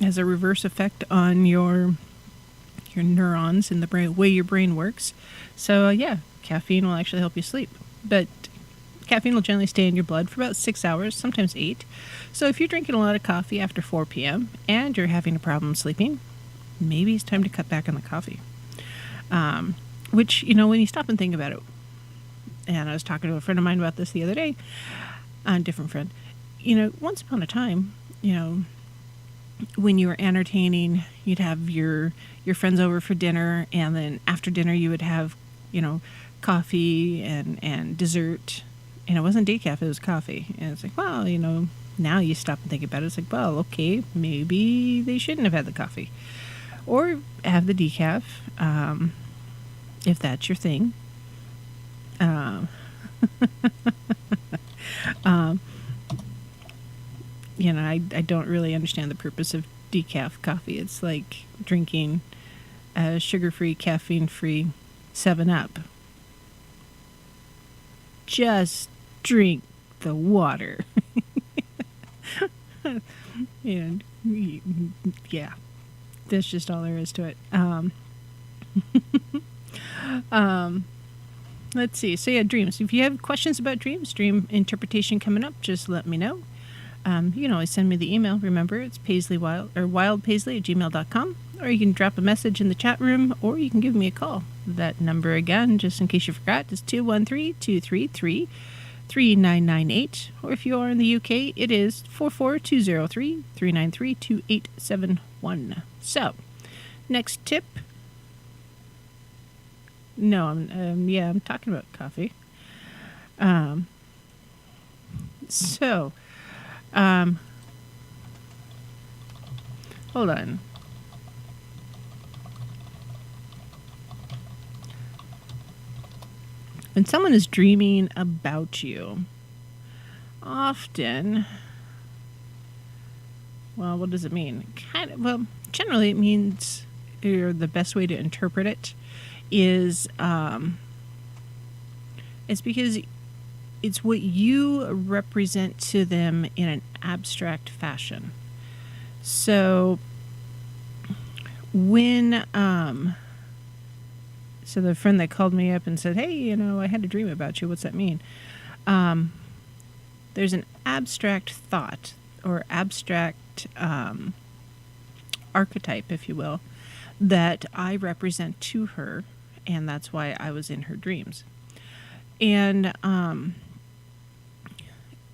has a reverse effect on your neurons in the brain, way your brain works. So yeah, caffeine will actually help you sleep. But caffeine will generally stay in your blood for about 6 hours, sometimes 8. So if you're drinking a lot of coffee after 4 p.m. and you're having a problem sleeping, maybe it's time to cut back on the coffee. Which, when you stop and think about it, and I was talking to a friend of mine about this the other day, a different friend, once upon a time, when you were entertaining, you'd have your friends over for dinner, and then after dinner you would have, coffee and dessert. And it wasn't decaf, it was coffee. And it's like, well, now you stop and think about it. It's like, well, okay, maybe they shouldn't have had the coffee. Or have the decaf, if that's your thing. I don't really understand the purpose of decaf coffee. It's like drinking sugar-free, caffeine-free 7-Up. Just drink the water. Yeah, that's just all there is to it. Let's see. So yeah, dreams. If you have questions about dreams, dream interpretation coming up, just let me know. You can always send me the email. Remember, it's wildpaisley@gmail.com. Or you can drop a message in the chat room, or you can give me a call. That number again, just in case you forgot, is 213-233-3998. Or if you are in the UK, it is 44203-393-2871. So, next tip. No, I'm talking about coffee. Hold on. When someone is dreaming about you, often, well, what does it mean? Generally it means, or the best way to interpret it is, it's because it's what you represent to them in an abstract fashion. So when so the friend that called me up and said, "Hey, I had a dream about you. What's that mean?" There's an abstract thought or abstract archetype, if you will, that I represent to her, and that's why I was in her dreams. And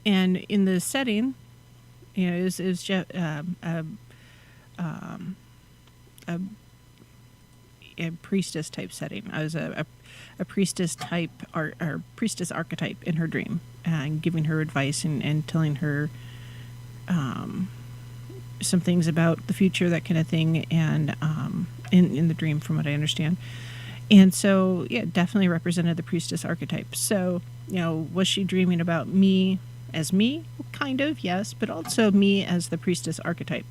in the setting, it was just a priestess type setting. I was a priestess type or priestess archetype in her dream, and giving her advice and telling her some things about the future, that kind of thing, and in the dream, from what I understand. And so, yeah, definitely represented the priestess archetype. So, was she dreaming about me as me? Kind of, yes, but also me as the priestess archetype.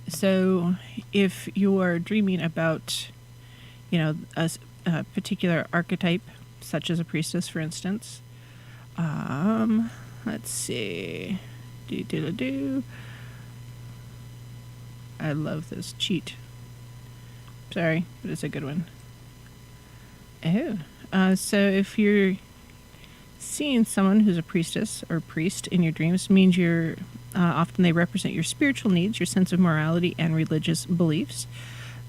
So if you are dreaming about, a particular archetype, such as a priestess, for instance, let's see. Do do do. I love this cheat. Sorry, but it's a good one. Oh, so if you're seeing someone who's a priestess or priest in your dreams, means you're often they represent your spiritual needs, your sense of morality, and religious beliefs.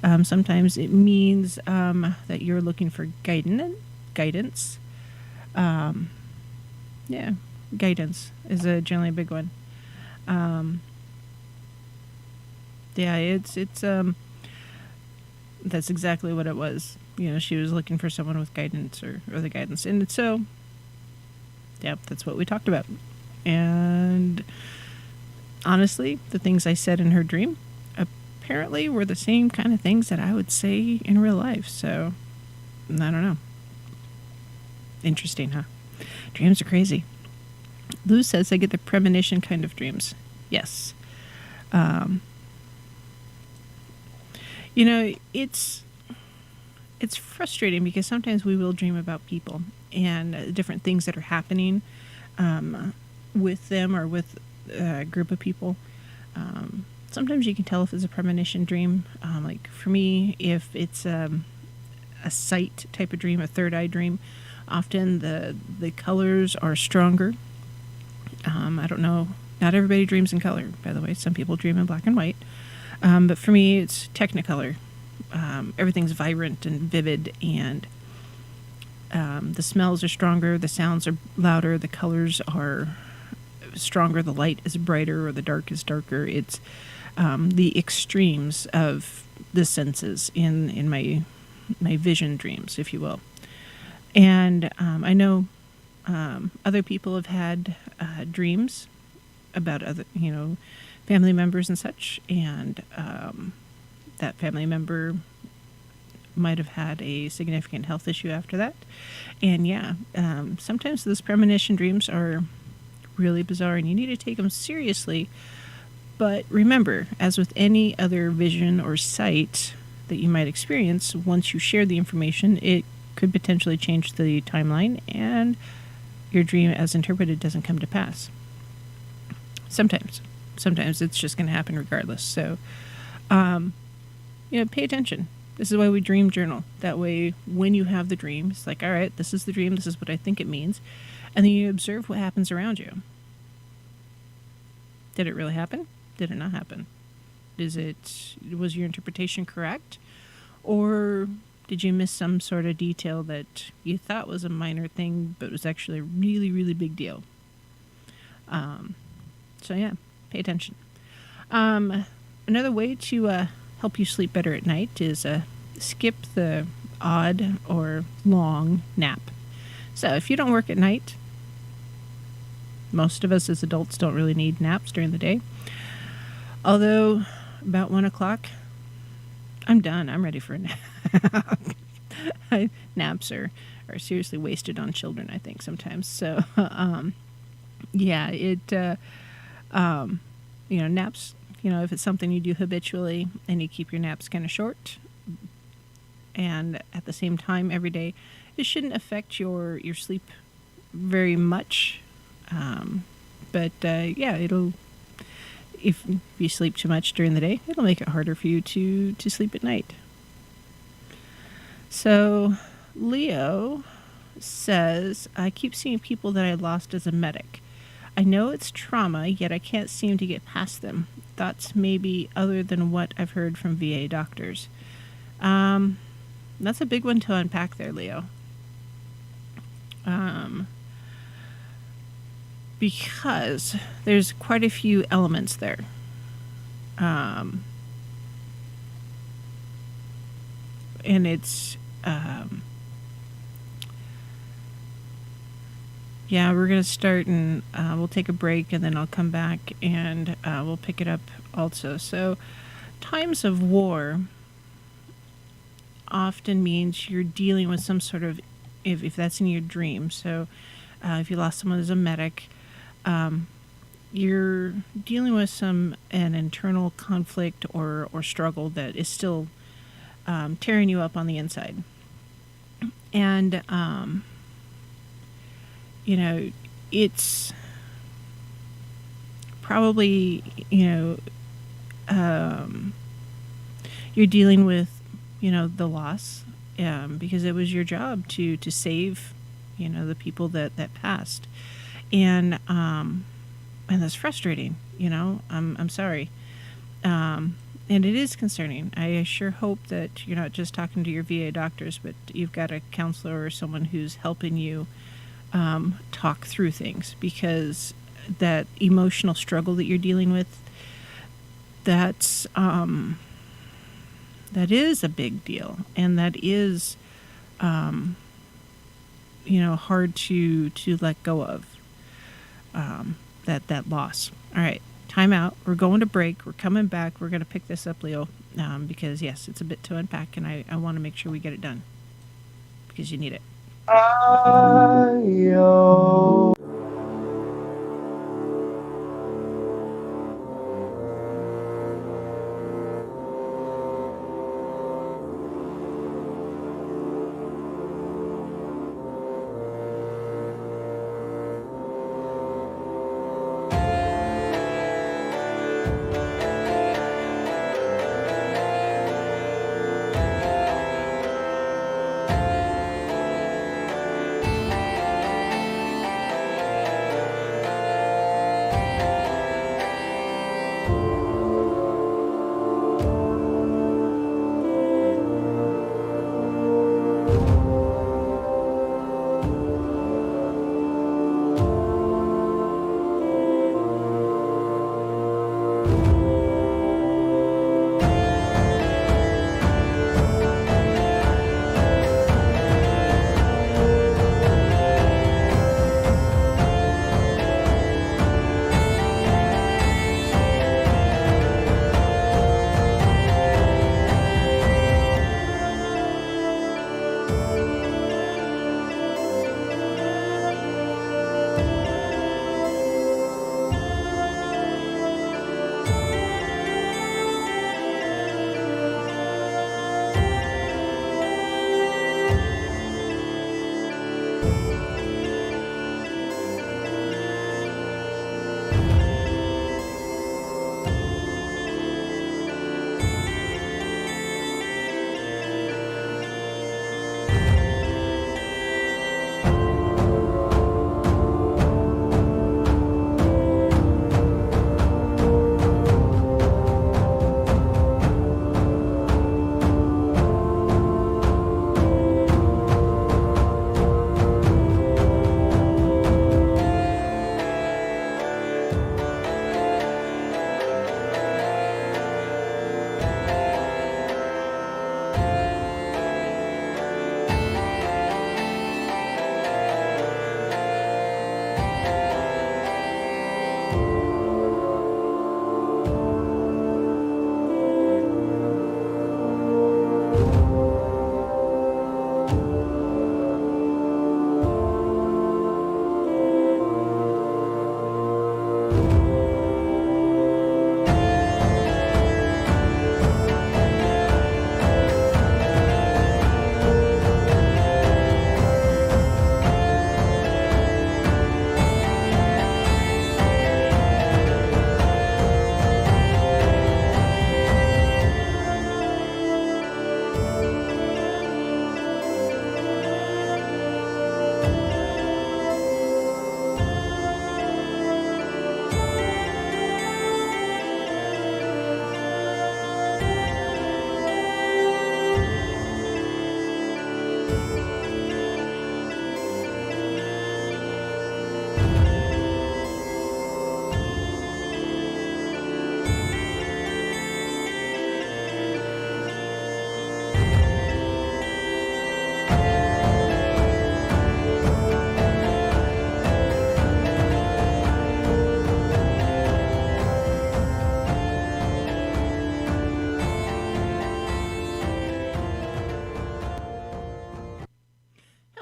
Sometimes it means that you're looking for guidance. Yeah, guidance is generally a big one. Yeah, it's that's exactly what it was. You know, she was looking for someone with guidance or the guidance, and so yeah, that's what we talked about. And honestly, the things I said in her dream apparently were the same kind of things that I would say in real life. So I don't know. Interesting, huh? Dreams are crazy. Lou says I get the premonition kind of dreams. Yes. You know, it's frustrating because sometimes we will dream about people and different things that are happening with them or with a group of people. Sometimes you can tell if it's a premonition dream. Like for me, if it's a sight type of dream, a third eye dream, often the colors are stronger. I don't know. Not everybody dreams in color, by the way. Some people dream in black and white. But for me, it's technicolor. Everything's vibrant and vivid, and the smells are stronger, the sounds are louder, the colors are stronger, the light is brighter, or the dark is darker. It's the extremes of the senses in my vision dreams, if you will. And I know other people have had dreams about other, family members and such, and that family member might have had a significant health issue after that. And yeah, sometimes those premonition dreams are really bizarre, and you need to take them seriously. But remember, as with any other vision or sight that you might experience, once you share the information, it could potentially change the timeline, and your dream as interpreted doesn't come to pass. Sometimes it's just going to happen regardless. So, pay attention. This is why we dream journal. That way, when you have the dream, it's like, all right, this is the dream. This is what I think it means. And then you observe what happens around you. Did it really happen? Did it not happen? Was your interpretation correct? Or did you miss some sort of detail that you thought was a minor thing, but was actually a really, really big deal? So yeah, pay attention. Another way to help you sleep better at night is skip the odd or long nap. So if you don't work at night, most of us as adults don't really need naps during the day. Although about 1 o'clock, I'm done. I'm ready for a nap. Naps are seriously wasted on children, I think, sometimes. So, yeah, naps, if it's something you do habitually and you keep your naps kind of short and at the same time every day, it shouldn't affect your sleep very much. But it'll, if you sleep too much during the day, it'll make it harder for you to sleep at night. So Leo says, I keep seeing people that I lost as a medic. I know it's trauma, yet I can't seem to get past them. Thoughts maybe other than what I've heard from VA doctors. That's a big one to unpack there, Leo. Because there's quite a few elements there. And it's we're going to start, and we'll take a break, and then I'll come back and we'll pick it up also. So times of war often means you're dealing with some sort of, if that's in your dream. So if you lost someone as a medic, you're dealing with an internal conflict or struggle that is still tearing you up on the inside. And, it's probably, you're dealing with, the loss, because it was your job to save, the people that passed, and that's frustrating. I'm sorry, and it is concerning. I sure hope that you're not just talking to your VA doctors, but you've got a counselor or someone who's helping you talk through things, because that emotional struggle that you're dealing with, that's that is a big deal, and that is hard to let go of, that loss. All right, time out. We're going to break. We're coming back. We're going to pick this up, Leo, because yes, it's a bit to unpack, and I want to make sure we get it done because you need it.
Ayo.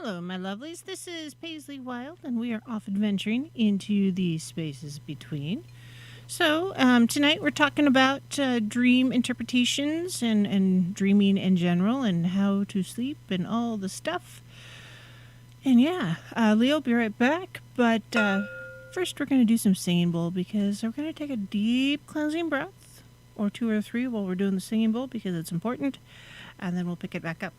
Hello, my lovelies. This is Paisley Wild, and we are off adventuring into the spaces between. So, tonight we're talking about dream interpretations and dreaming in general and how to sleep and all the stuff. And yeah, Leo, be right back. But First, we're going to do some singing bowl because we're going to take a deep cleansing breath, or 2 or 3 while we're doing the singing bowl because it's important, and then we'll pick it back up.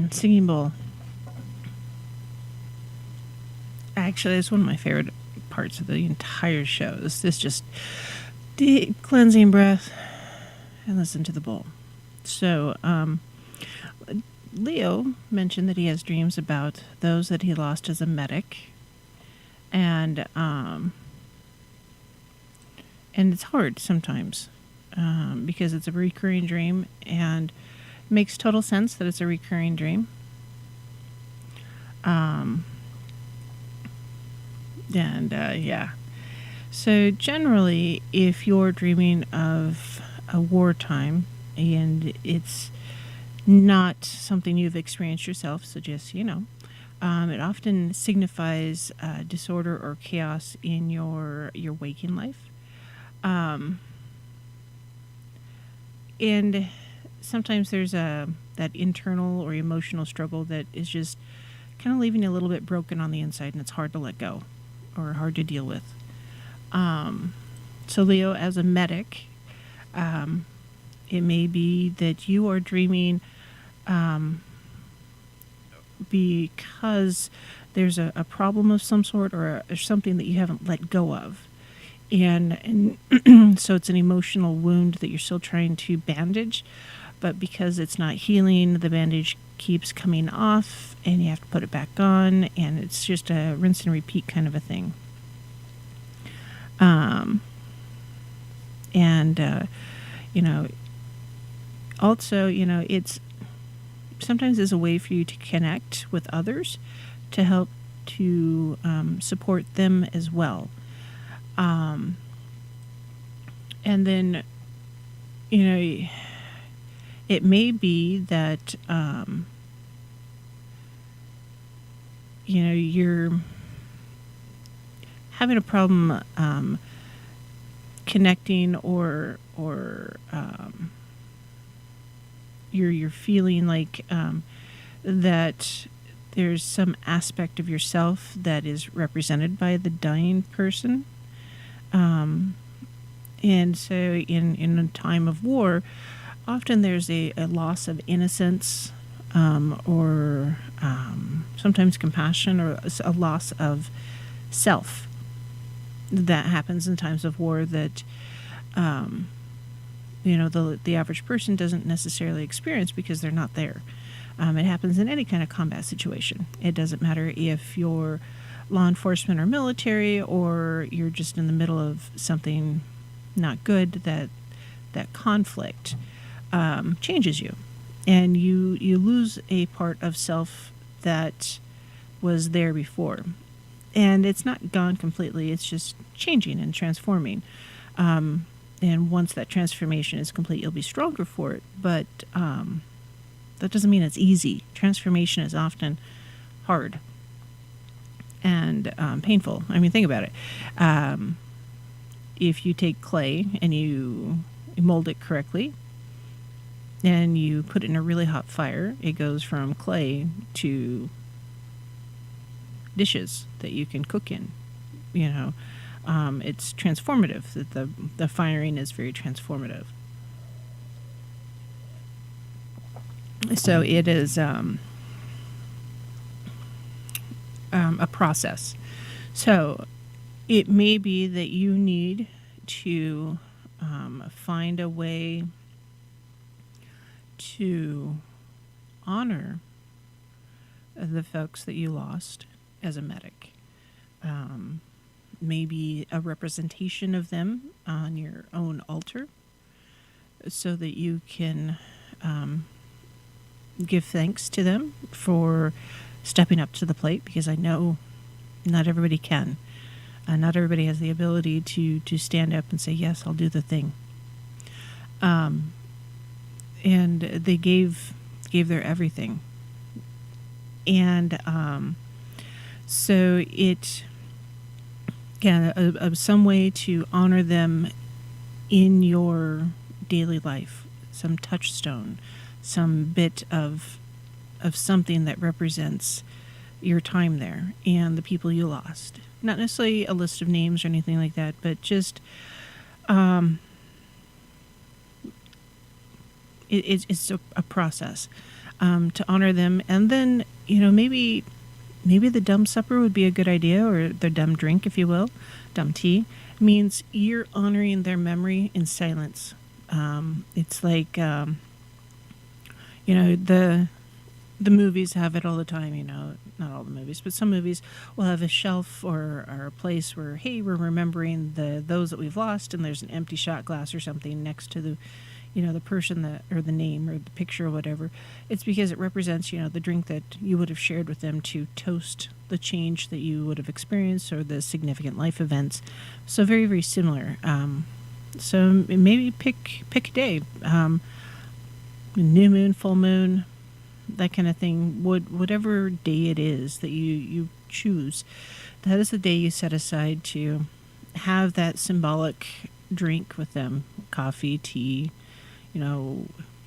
Singing bowl. Actually, it's one of my favorite parts of the entire show. Is this just deep cleansing breath and listen to the bowl. So, Leo mentioned that he has dreams about those that he lost as a medic, and it's hard sometimes because it's a recurring dream, and it makes total sense that it's a recurring dream. Yeah. So generally, if you're dreaming of a wartime and it's not something you've experienced yourself, so just it often signifies disorder or chaos in your waking life, and sometimes there's that internal or emotional struggle that is just kind of leaving you a little bit broken on the inside, and it's hard to let go or hard to deal with. So Leo, as a medic, it may be that you are dreaming because there's a problem of some sort or something that you haven't let go of. And so it's an emotional wound that you're still trying to bandage, but because it's not healing, the bandage keeps coming off and you have to put it back on, and it's just a rinse and repeat kind of a thing. Also, it's sometimes is a way for you to connect with others to help to support them as well. And then, it may be that, you're having a problem connecting or you're feeling like that there's some aspect of yourself that is represented by the dying person. And so in a time of war, often there's a loss of innocence, or sometimes compassion, or a loss of self that happens in times of war that the average person doesn't necessarily experience because they're not there. It happens in any kind of combat situation. It doesn't matter if you're law enforcement or military, or you're just in the middle of something not good. That conflict changes you, and you lose a part of self that was there before, and it's not gone completely. It's just changing and transforming. And once that transformation is complete, you'll be stronger for it. But that doesn't mean it's easy. Transformation is often hard and painful. I mean, think about it. If you take clay and you mold it correctly and you put it in a really hot fire, it goes from clay to dishes that you can cook in. It's transformative. That the firing is very transformative. So it is a process. So it may be that you need to find a way to honor the folks that you lost as a medic. Maybe a representation of them on your own altar so that you can give thanks to them for stepping up to the plate, because I know not everybody can. Not everybody has the ability to stand up and say, yes, I'll do the thing. And they gave their everything. And so it, yeah, some way to honor them in your daily life, some touchstone, some bit of something that represents your time there and the people you lost. Not necessarily a list of names or anything like that, but just it's a process to honor them. And then, maybe the dumb supper would be a good idea, or the dumb drink, if you will. Dumb tea means you're honoring their memory in silence. It's like, the movies have it all the time, not all the movies, but some movies will have a shelf or a place where, hey, we're remembering those that we've lost, and there's an empty shot glass or something next to the person that, or the name or the picture or whatever. It's because it represents, the drink that you would have shared with them to toast the change that you would have experienced or the significant life events. So very, very similar. So maybe pick a day, new moon, full moon, that kind of thing. Whatever day it is that you choose, that is the day you set aside to have that symbolic drink with them. Coffee, tea,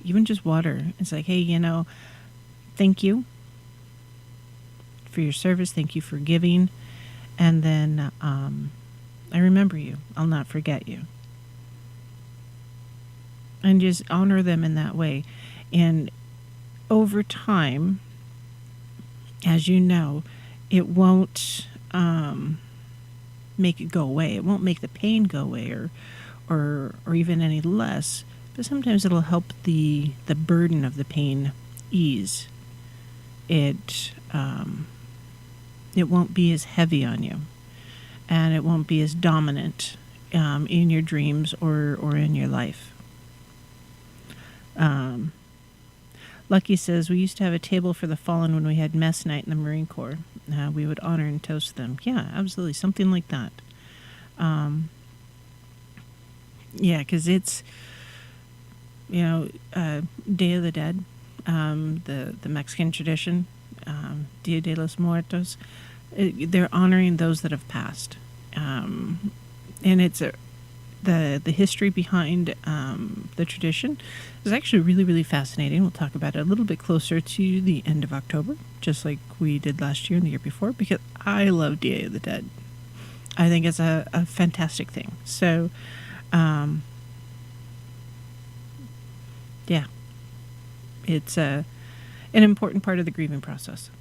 even just water. It's like, hey, thank you for your service. Thank you for giving. And then I remember you. I'll not forget you. And just honor them in that way. And over time, as you know, it won't make it go away. It won't make the pain go away or even any less. But sometimes it'll help the burden of the pain ease. It won't be as heavy on you, and it won't be as dominant in your dreams or in your life. Lucky says, we used to have a table for the fallen when we had mess night in the Marine Corps. We would honor and toast them. Yeah, absolutely. Something like that. Yeah, because it's, Day of the Dead, the Mexican tradition, Dia de los Muertos. They're honoring those that have passed. And it's the history behind the tradition is actually really, really fascinating. We'll talk about it a little bit closer to the end of October, just like we did last year and the year before, because I love Day of the Dead. I think it's a fantastic thing. So, yeah, it's an important part of the grieving process.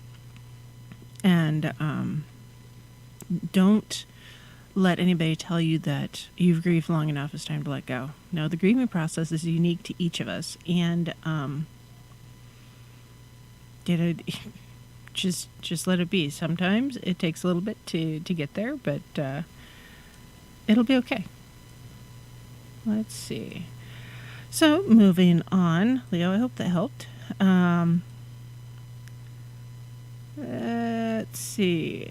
And don't let anybody tell you that you've grieved long enough, it's time to let go. No, the grieving process is unique to each of us. And just let it be. Sometimes it takes a little bit to get there, but it'll be okay. Let's see. So, moving on. Leo, I hope that helped. Let's see.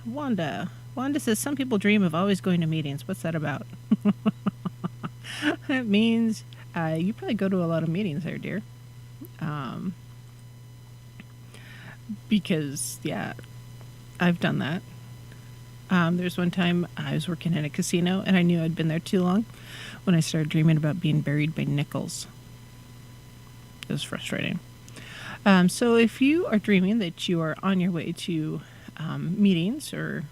Wanda says, some people dream of always going to meetings. What's that about? That means you probably go to a lot of meetings there, dear. Because, yeah, I've done that. There's one time I was working in a casino, and I knew I'd been there too long when I started dreaming about being buried by nickels. It was frustrating. So if you are dreaming that you are on your way to meetings or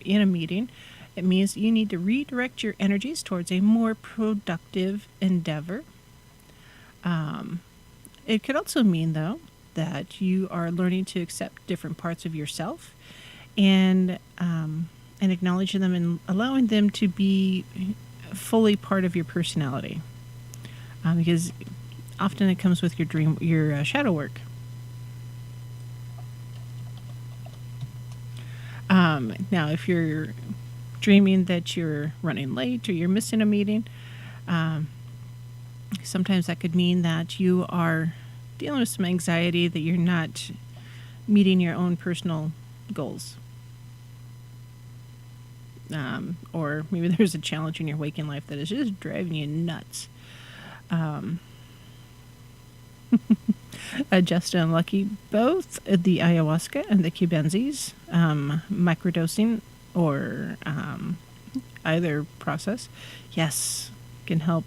in a meeting, it means you need to redirect your energies towards a more productive endeavor. It could also mean, though, that you are learning to accept different parts of yourself and acknowledging them and allowing them to be fully part of your personality. Because often it comes with your shadow work. Now, if you're dreaming that you're running late or you're missing a meeting, sometimes that could mean that you are dealing with some anxiety that you're not meeting your own personal goals. Or maybe there's a challenge in your waking life that is just driving you nuts. Justin and Lucky, both the ayahuasca and the cubenzis, microdosing or either process, yes, can help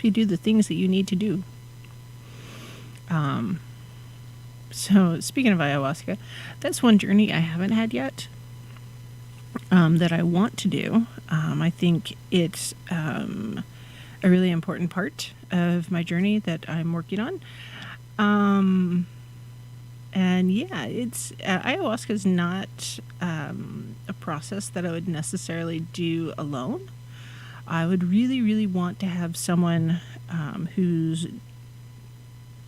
you do the things that you need to do. So speaking of ayahuasca, that's one journey I haven't had yet. That I want to do. I think it's a really important part of my journey that I'm working on. And yeah, it's ayahuasca is not a process that I would necessarily do alone. I would really, really want to have someone who's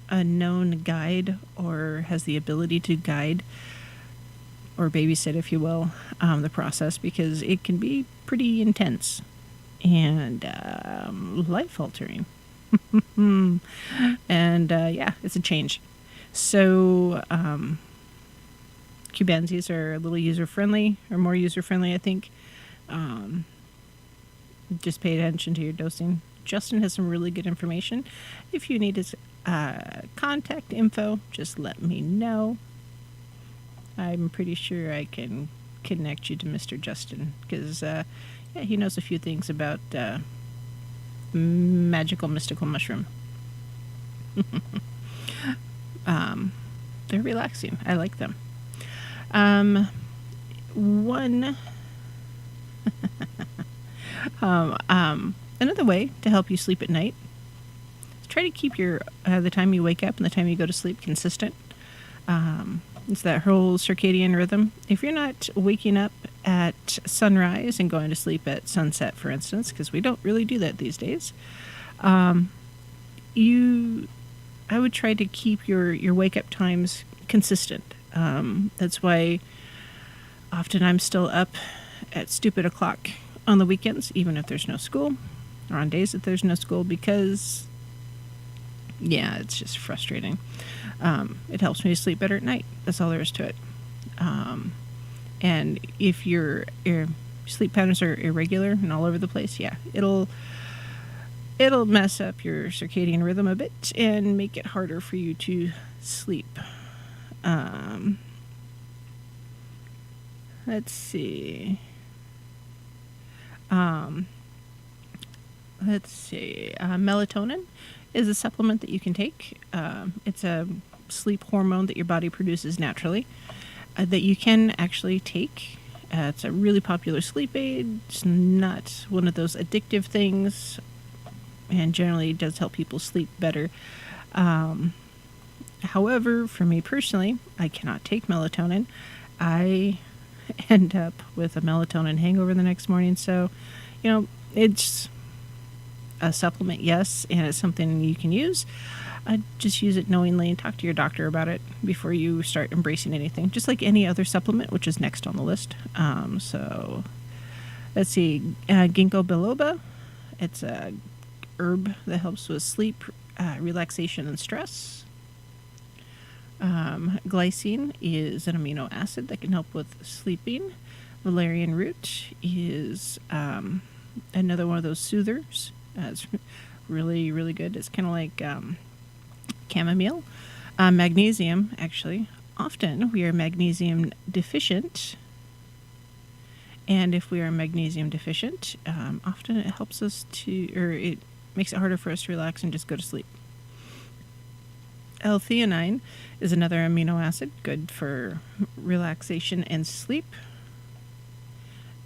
a known guide or has the ability to guide or babysit, if you will, the process, because it can be pretty intense and life-altering. And yeah, it's a change. So Cubenzis are a little user-friendly, or more user-friendly, I think. Just pay attention to your dosing. Justin has some really good information. If you need his contact info, just let me know. I'm pretty sure I can connect you to Mr. Justin, because yeah, he knows a few things about magical mystical mushroom. They're relaxing. I like them. One another way to help you sleep at night is try to keep your the time you wake up and the time you go to sleep consistent. It's that whole circadian rhythm. If you're not waking up at sunrise and going to sleep at sunset, for instance, because we don't really do that these days, I would try to keep your wake up times consistent. That's why often I'm still up at stupid o'clock on the weekends, even if there's no school, or on days that there's no school, because yeah, it's just frustrating. It helps me to sleep better at night. That's all there is to it. And if your sleep patterns are irregular and all over the place, yeah, it'll mess up your circadian rhythm a bit and make it harder for you to sleep. Let's see. Melatonin is a supplement that you can take. It's a sleep hormone that your body produces naturally that you can actually take. It's a really popular sleep aid. It's not one of those addictive things, and generally does help people sleep better. However, for me personally, I cannot take melatonin. I end up with a melatonin hangover the next morning. So, it's a supplement, yes, and it's something you can use. Just use it knowingly and talk to your doctor about it before you start embracing anything, just like any other supplement, which is next on the list. So let's see, ginkgo biloba. It's a herb that helps with sleep, relaxation, and stress. Glycine is an amino acid that can help with sleeping. Valerian root is another one of those soothers. It's really, really good. It's kind of like chamomile. Magnesium, actually. Often we are magnesium deficient. And if we are magnesium deficient, often it helps us it makes it harder for us to relax and just go to sleep. L-theanine is another amino acid, good for relaxation and sleep.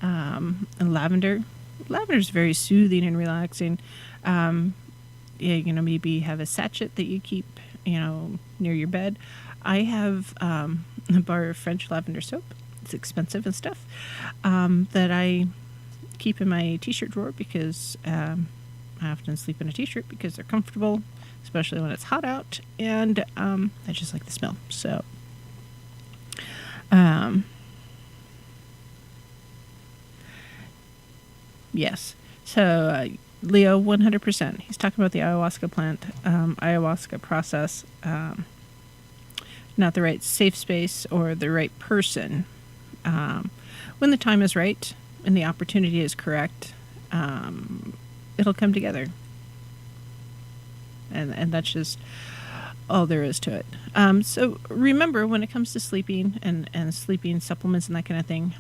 And lavender. Lavender is very soothing and relaxing. Maybe have a sachet that you keep, near your bed. I have a bar of French lavender soap. It's expensive and stuff, that I keep in my t-shirt drawer because I often sleep in a t-shirt because they're comfortable, especially when it's hot out, and I just like the smell. So, yes. So Leo, 100%. He's talking about the ayahuasca plant, ayahuasca process, not the right safe space or the right person. When the time is right and the opportunity is correct, it'll come together. And that's just all there is to it. So remember, when it comes to sleeping and sleeping supplements and that kind of thing,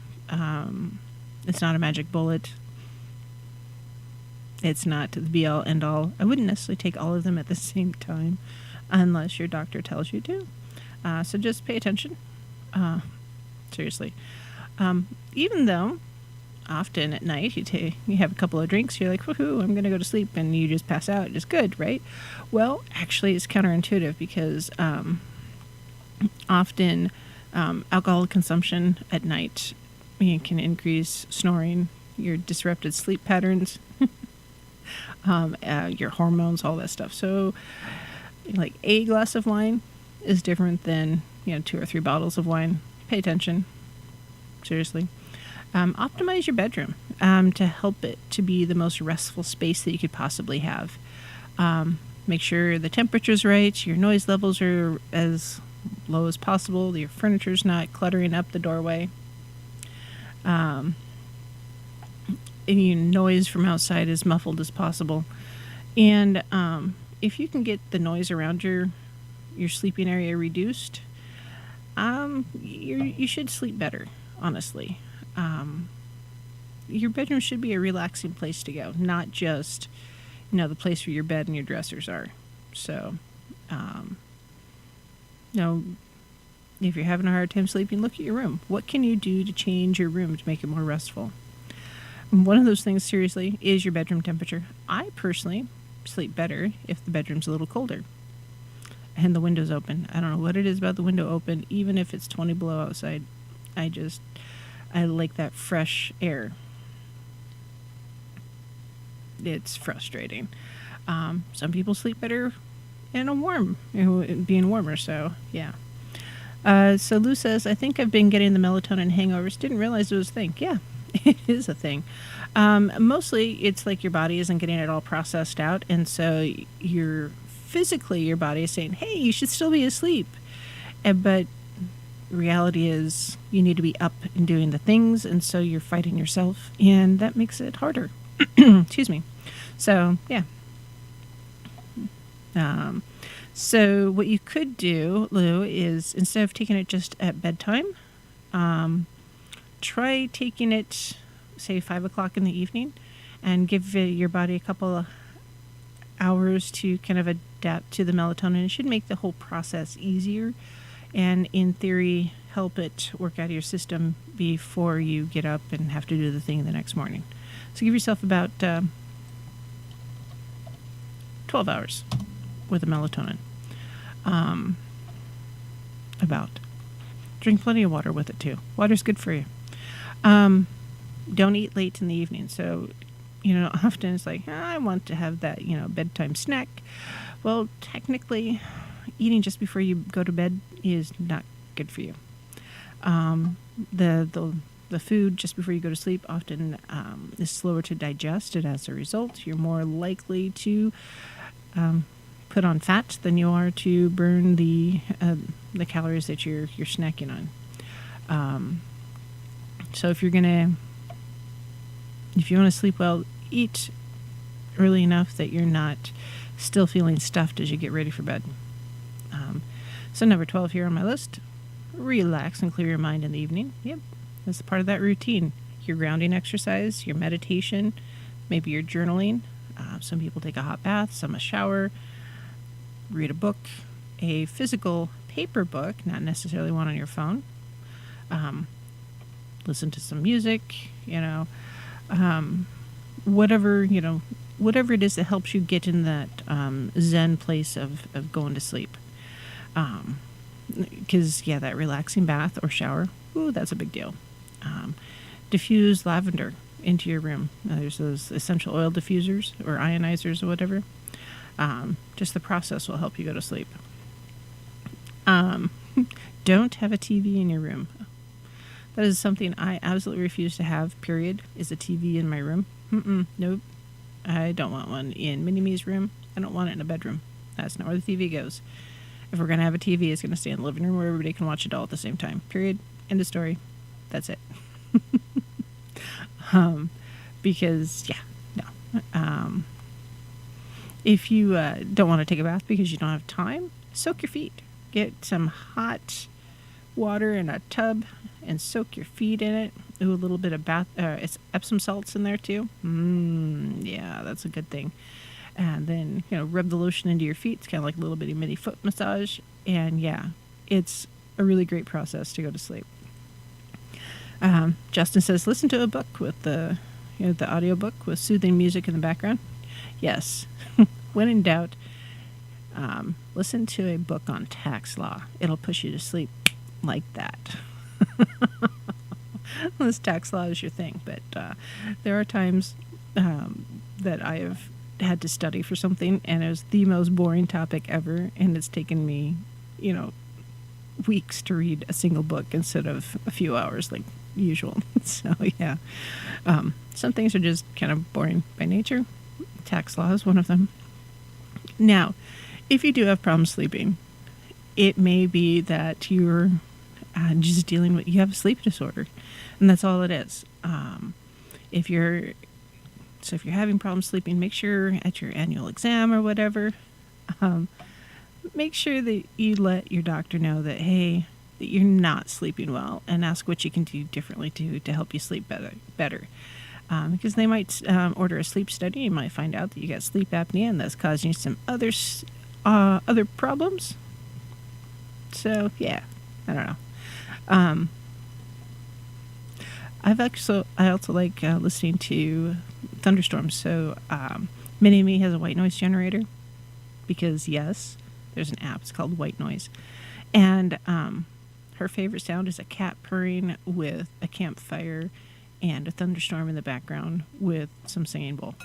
it's not a magic bullet. It's not the be all end all. I wouldn't necessarily take all of them at the same time unless your doctor tells you to. So just pay attention. Seriously. Even though often at night you have a couple of drinks, you're like, woohoo, I'm going to go to sleep, and you just pass out. It's good, right? Well, actually, it's counterintuitive because often alcohol consumption at night can increase snoring, your disrupted sleep patterns, your hormones, all that stuff. So, like, a glass of wine is different than 2 or 3 bottles of wine. Pay attention. Seriously. Optimize your bedroom to help it to be the most restful space that you could possibly have. Make sure the temperature's right, your noise levels are as low as possible, your furniture's not cluttering up the doorway. Any noise from outside is muffled as possible. And if you can get the noise around your sleeping area reduced, you should sleep better, honestly. Your bedroom should be a relaxing place to go, not just, the place where your bed and your dressers are. So, if you're having a hard time sleeping, look at your room. What can you do to change your room to make it more restful? And one of those things, seriously, is your bedroom temperature. I personally sleep better if the bedroom's a little colder and the window's open. I don't know what it is about the window open, even if it's 20 below outside. I like that fresh air. It's frustrating. Some people sleep better in being warmer, so yeah. So Lou says, I think I've been getting the melatonin hangovers. Didn't realize it was a thing. Yeah, it is a thing. Mostly it's like your body isn't getting it all processed out, and so your body is saying, hey, you should still be asleep. But reality is you need to be up and doing the things, and so you're fighting yourself, and that makes it harder. Excuse me. So, yeah. So what you could do, Lou, is instead of taking it just at bedtime, try taking it, say, 5 o'clock in the evening, and give your body a couple of hours to kind of adapt to the melatonin. It should make the whole process easier, and in theory, help it work out of your system before you get up and have to do the thing the next morning. So give yourself about 12 hours with the melatonin. Drink plenty of water with it too. Water's good for you. Don't eat late in the evening. So, often it's like, I want to have that, bedtime snack. Well, technically, eating just before you go to bed is not good for you. The food just before you go to sleep often is slower to digest, and as a result, you're more likely to put on fat than you are to burn the calories that you're snacking on. So if you want to sleep well, eat early enough that you're not still feeling stuffed as you get ready for bed. So number 12 here on my list, relax and clear your mind in the evening. Yep, that's part of that routine. Your grounding exercise, your meditation, maybe your journaling. Some people take a hot bath, some a shower, read a book, a physical paper book, not necessarily one on your phone. Listen to some music, whatever it is that helps you get in that zen place of going to sleep. Because, that relaxing bath or shower, that's a big deal. Diffuse lavender into your room. There's those essential oil diffusers or ionizers or whatever. Just the process will help you go to sleep. Don't have a TV in your room. That is something I absolutely refuse to have, period, is a TV in my room. Nope. I don't want one in Mini-Me's room. I don't want it in a bedroom. That's not where the TV goes. If we're going to have a TV, it's going to stay in the living room where everybody can watch it all at the same time. Period. End of story. That's it. Because, yeah, no. If you don't want to take a bath because you don't have time, soak your feet. Get some hot water in a tub and soak your feet in it. Ooh, a little bit of it's Epsom salts in there too. Yeah, that's a good thing. And then, rub the lotion into your feet. It's kind of like a little bitty mini foot massage. And yeah, it's a really great process to go to sleep. Justin says, listen to a book with the audiobook with soothing music in the background. Yes. When in doubt, listen to a book on tax law. It'll push you to sleep like that. Unless tax law is your thing. But there are times that I have had to study for something, and it was the most boring topic ever, and it's taken me, weeks to read a single book instead of a few hours like usual. So, yeah. Some things are just kind of boring by nature. Tax law is one of them. Now, if you do have problems sleeping, it may be that you're just dealing with, you have a sleep disorder, and that's all it is. If you're having problems sleeping, make sure at your annual exam or whatever, make sure that you let your doctor know that, hey, that you're not sleeping well, and ask what you can do differently to help you sleep better. Because they might order a sleep study. You might find out that you got sleep apnea, and that's causing you some other problems. So yeah, I don't know. I also like listening to thunderstorms. So Mini-Me has a white noise generator because yes, there's an app. It's called White Noise, and her favorite sound is a cat purring with a campfire and a thunderstorm in the background with some singing bowl.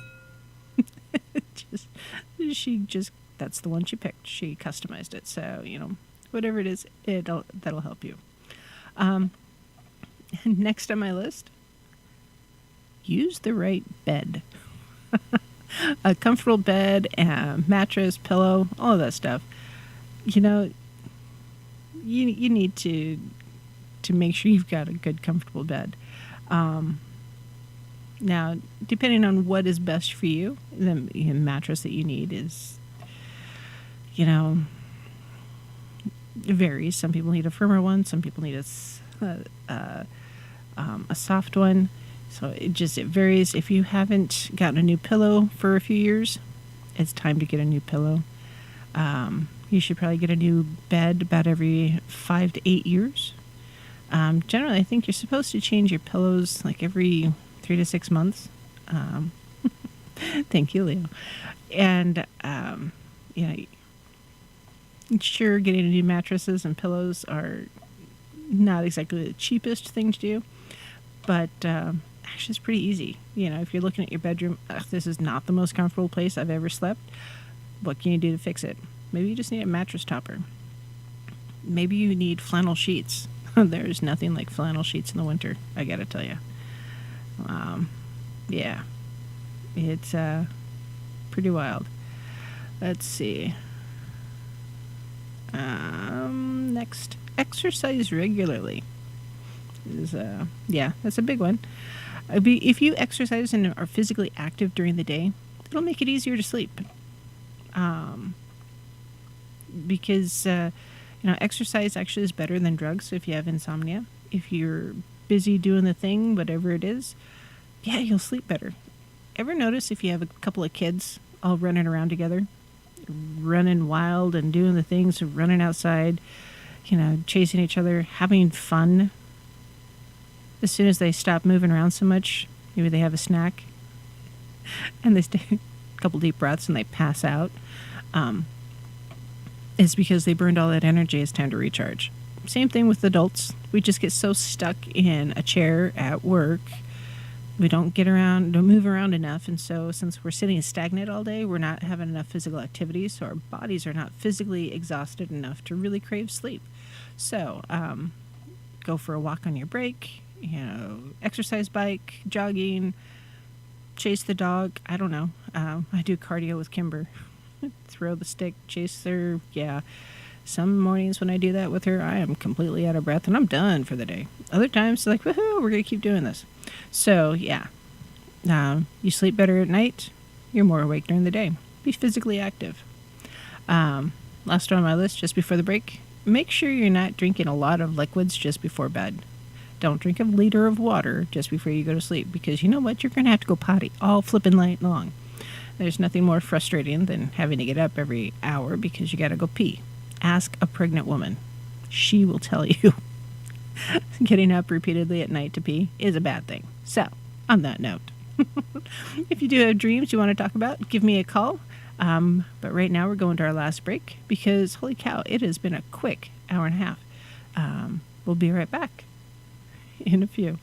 That's the one she picked. She customized it. So, whatever it is, that'll help you. Next on my list, use the right bed. A comfortable bed, mattress, pillow, all of that stuff. You need to make sure you've got a good, comfortable bed. Now, depending on what is best for you, the mattress that you need is, it varies. Some people need a firmer one. Some people need a soft one. So it varies. If you haven't gotten a new pillow for a few years, it's time to get a new pillow. You should probably get a new bed about every 5 to 8 years. Generally, I think you're supposed to change your pillows like every 3 to 6 months. Thank you, Leo. And, sure, getting new mattresses and pillows are not exactly the cheapest thing to do, but actually it's pretty easy. If you're looking at your bedroom, this is not the most comfortable place I've ever slept. What can you do to fix it? Maybe you just need a mattress topper. Maybe you need flannel sheets. There's nothing like flannel sheets in the winter, I gotta tell you. Yeah, it's pretty wild. Let's see. Next, exercise regularly. That's a big one. If you exercise and are physically active during the day, it'll make it easier to sleep. Because exercise actually is better than drugs if you have insomnia. If you're busy doing the thing, whatever it is, yeah, you'll sleep better. Ever notice if you have a couple of kids all running around together, running wild and doing the things, running outside, chasing each other, having fun? As soon as they stop moving around so much, maybe they have a snack and they take a couple deep breaths and they pass out. It's because they burned all that energy. It's time to recharge. Same thing with adults. We just get so stuck in a chair at work. We don't move around enough. And so since we're sitting stagnant all day, we're not having enough physical activity. So our bodies are not physically exhausted enough to really crave sleep. So go for a walk on your break, exercise bike, jogging, chase the dog. I don't know. I do cardio with Kimber. Throw the stick, chase her. Yeah. Some mornings when I do that with her, I am completely out of breath and I'm done for the day. Other times, like, woohoo, we're going to keep doing this. So, yeah. You sleep better at night, you're more awake during the day. Be physically active. Last on my list, just before the break, make sure you're not drinking a lot of liquids just before bed. Don't drink a liter of water just before you go to sleep because you know what? You're going to have to go potty all flipping night long. There's nothing more frustrating than having to get up every hour because you got to go pee. Ask a pregnant woman. She will tell you. Getting up repeatedly at night to pee is a bad thing. So, on that note, if you do have dreams you want to talk about, give me a call. But right now we're going to our last break because, holy cow, it has been a quick hour and a half. We'll be right back in a few.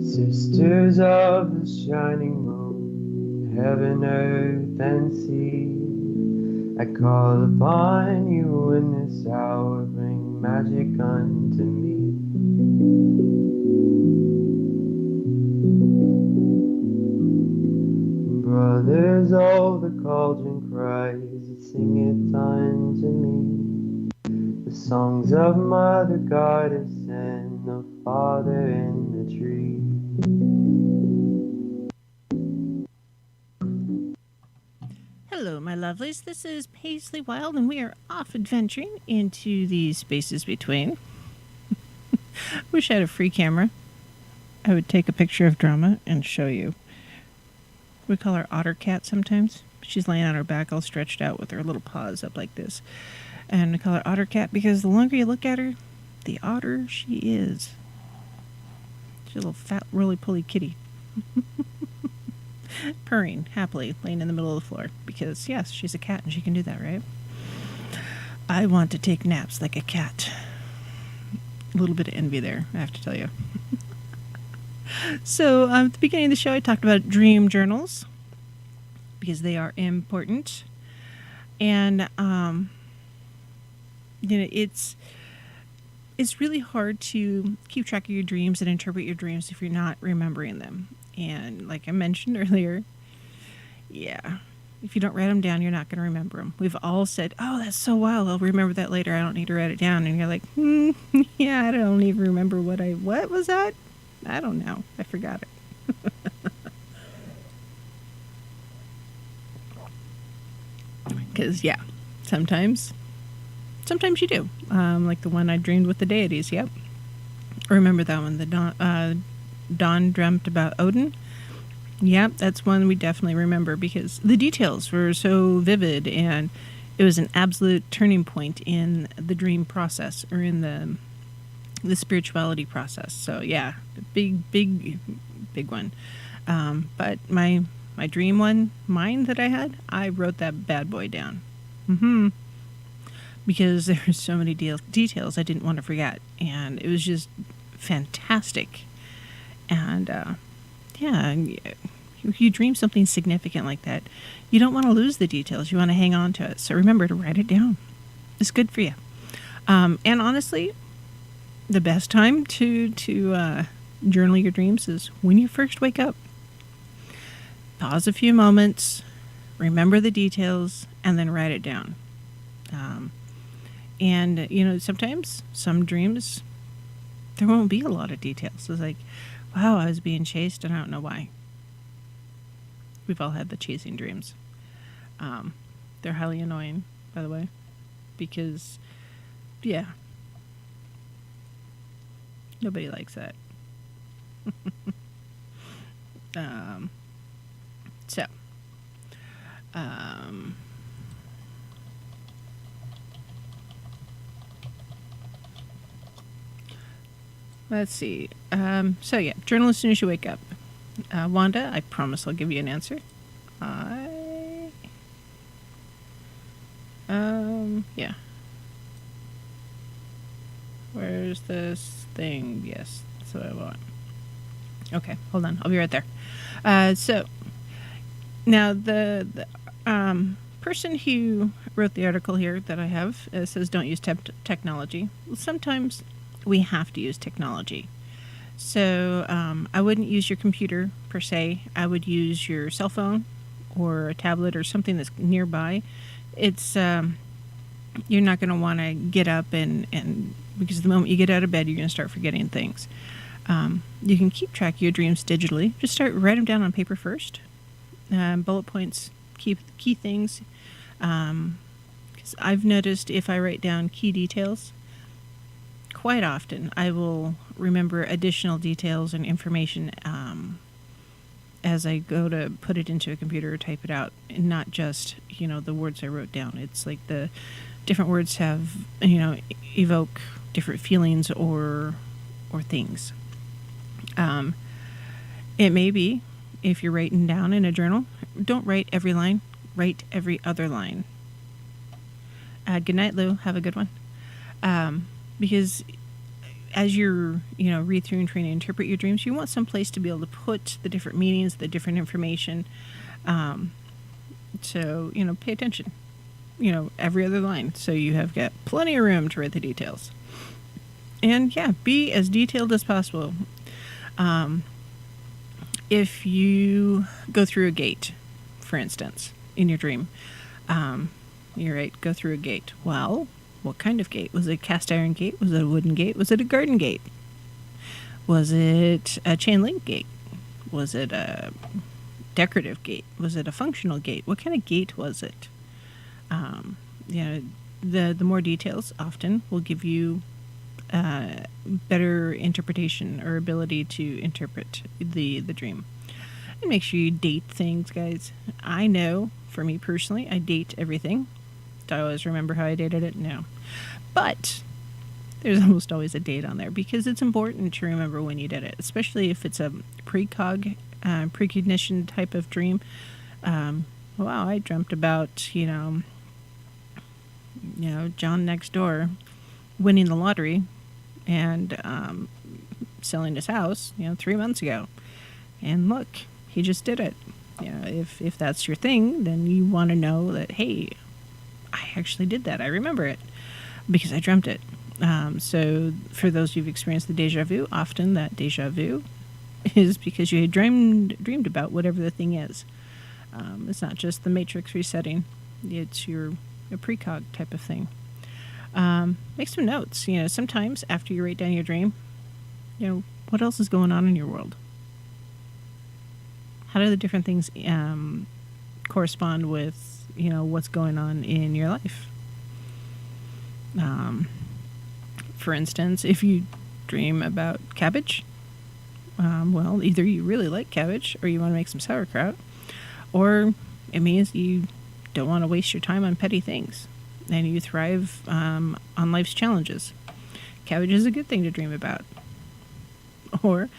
Sisters of the shining moon, heaven, earth, and sea. I call upon you in this hour, bring magic unto me. Brothers, oh, the cauldron cries, it singeth unto me. The songs of Mother Goddess and the Father in the tree.
Hello, my lovelies. This is Paisley Wild, and we are off adventuring into the spaces between. Wish I had a free camera. I would take a picture of Drama and show you. We call her Otter Cat sometimes. She's laying on her back all stretched out with her little paws up like this. And we call her Otter Cat because the longer you look at her, the odder she is. She's a little fat, roly-poly kitty. Purring happily, laying in the middle of the floor. Because, yes, she's a cat and she can do that, right? I want to take naps like a cat. A little bit of envy there, I have to tell you. So, at the beginning of the show, I talked about dream journals because they are important. And, it's really hard to keep track of your dreams and interpret your dreams if you're not remembering them. And like I mentioned earlier, yeah, if you don't write them down, you're not going to remember them. We've all said, oh, that's so wild, I'll remember that later, I don't need to write it down. And you're like, yeah, I don't even remember what was that? I don't know. I forgot it. Because, yeah, sometimes you do. Like the one I dreamed with the deities, yep. Remember that one, the Dawn dreamt about Odin. Yep, that's one we definitely remember because the details were so vivid and it was an absolute turning point in the dream process or in the spirituality process. So yeah, big one. But my dream one, mine that I had, I wrote that bad boy down. Because there were so many details I didn't want to forget, and it was just fantastic. And yeah, if you dream something significant like that, you don't want to lose the details. You want to hang on to it. So remember to write it down. It's good for you. And honestly, the best time to journal your dreams is when you first wake up. Pause a few moments, remember the details, and then write it down. And sometimes some dreams, there won't be a lot of details. It's like, wow, I was being chased and I don't know why. We've all had the chasing dreams. They're highly annoying, by the way, because, yeah, nobody likes that. So, let's see. So yeah, journal as soon as you wake up. Wanda, I promise I'll give you an answer. Yeah. Where's this thing? Yes, that's what I want. Okay, hold on. I'll be right there. So, now the person who wrote the article here that I have says don't use technology. Well, sometimes we have to use technology. So I wouldn't use your computer per se. I would use your cell phone or a tablet or something that's nearby. It's you're not going to want to get up and because the moment you get out of bed, you're going to start forgetting things. You can keep track of your dreams digitally. Just write them down on paper first. Bullet points, key things. Because I've noticed if I write down key details, quite often I will remember additional details and information as I go to put it into a computer or type it out, and not just the words I wrote down. It's like the different words have evoke different feelings or things. It may be if you're writing down in a journal, don't write every line, write every other line. Good night, Lou. Have a good one. Because as you're, read through and trying to interpret your dreams, you want some place to be able to put the different meanings, the different information. So, pay attention. Every other line. So you have got plenty of room to write the details. And yeah, be as detailed as possible. If you go through a gate, for instance, in your dream, you're right, go through a gate. Well, what kind of gate? Was it a cast iron gate? Was it a wooden gate? Was it a garden gate? Was it a chain link gate? Was it a decorative gate? Was it a functional gate? What kind of gate was it? The more details often will give you better interpretation or ability to interpret the dream. And make sure you date things, guys. I know, for me personally, I date everything. Do I always remember how I dated it? No. But there's almost always a date on there because it's important to remember when you did it, especially if it's a precognition type of dream. Wow, I dreamt about, John next door winning the lottery and selling his house, 3 months ago. And look, he just did it. If that's your thing, then you want to know that, hey, I actually did that. I remember it because I dreamt it. So for those who've experienced the deja vu, often that deja vu is because you had dreamed about whatever the thing is. It's not just the matrix resetting. It's a precog type of thing. Make some notes. Sometimes after you write down your dream, what else is going on in your world? How do the different things correspond with, what's going on in your life? For instance, if you dream about cabbage, well, either you really like cabbage or you want to make some sauerkraut, or it means you don't want to waste your time on petty things and you thrive on life's challenges. Cabbage is a good thing to dream about. Or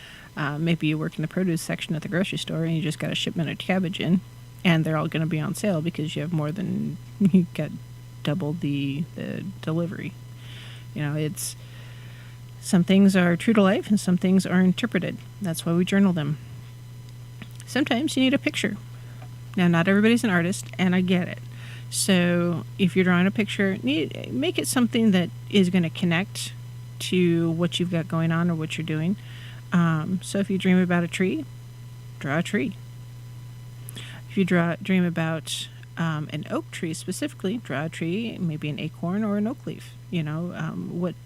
maybe you work in the produce section at the grocery store and you just got a shipment of cabbage in and they're all going to be on sale because you got double the delivery. It's some things are true to life and some things are interpreted. That's why we journal them. Sometimes you need a picture. Now, not everybody's an artist, and I get it. So if you're drawing a picture, make it something that is going to connect to what you've got going on or what you're doing. So if you dream about a tree, draw a tree. If you dream about an oak tree specifically, draw a tree, maybe an acorn or an oak leaf.